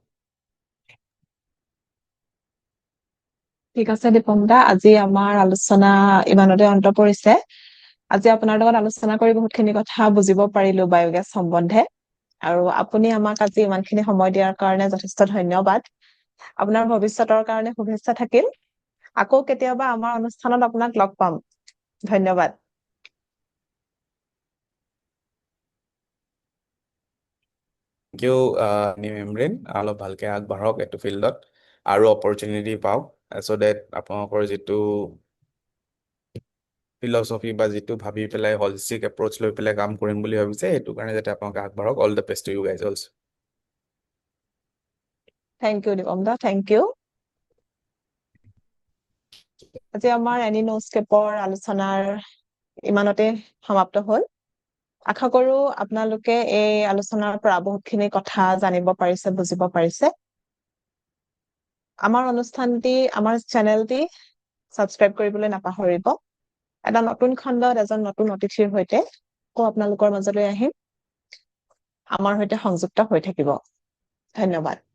S1: ঠিক আছে দীপম দা, আজি আমাৰ আলোচনা ইমানতে অন্ত পৰিছে। আজি আপোনাৰ লগত আলোচনা কৰি বহুতখিনি কথা বুজিব পাৰিলো বায়োগেছ সম্বন্ধে, আৰু আপুনি আমাক আজি ইমানখিনি সময় দিয়াৰ কাৰণে যথেষ্ট ধন্যবাদ। আপোনাৰ ভৱিষ্যতৰ কাৰণে শুভেচ্ছা থাকিল। আকৌ কেতিয়াবা আমাৰ অনুষ্ঠানত আপোনাক লগ পাম। ধন্যবাদ।
S2: থেংক ইউ মেমব্ৰেইন অলপ ভালকৈ আগবাঢ়ক এইটো ফিল্ডত আৰু অপৰচুনিটি পাওক চ' ডেট আপোনালোকৰ যিটো ফিলচফি বা যিটো ভাবি পেলাই হলিষ্টিক এপ্ৰ'চ লৈ পেলাই কাম কৰিম বুলি ভাবিছে সেইটো কাৰণে যাতে আপোনালোকে আগবাঢ়ক all the best to you guys also
S1: thank you Deepam da, thank you. আজি আমাৰ এনি নিউজকেপৰ আলোচনাৰ ইমানতে সমাপ্ত হ'ল। আশা কৰো আপোনালোকে এই আলোচনাৰ পৰা বহুতখিনি কথা জানিব পাৰিছে, বুজিব পাৰিছে। আমাৰ অনুষ্ঠানটি, আমাৰ চেনেলটি ছাবস্ক্ৰাইব কৰিবলৈ নাপাহৰিব। এটা নতুন খণ্ডত এজন নতুন অতিথিৰ সৈতে আকৌ আপোনালোকৰ মাজলৈ আহিম। আমাৰ সৈতে সংযুক্ত হৈ থাকিব। ধন্যবাদ।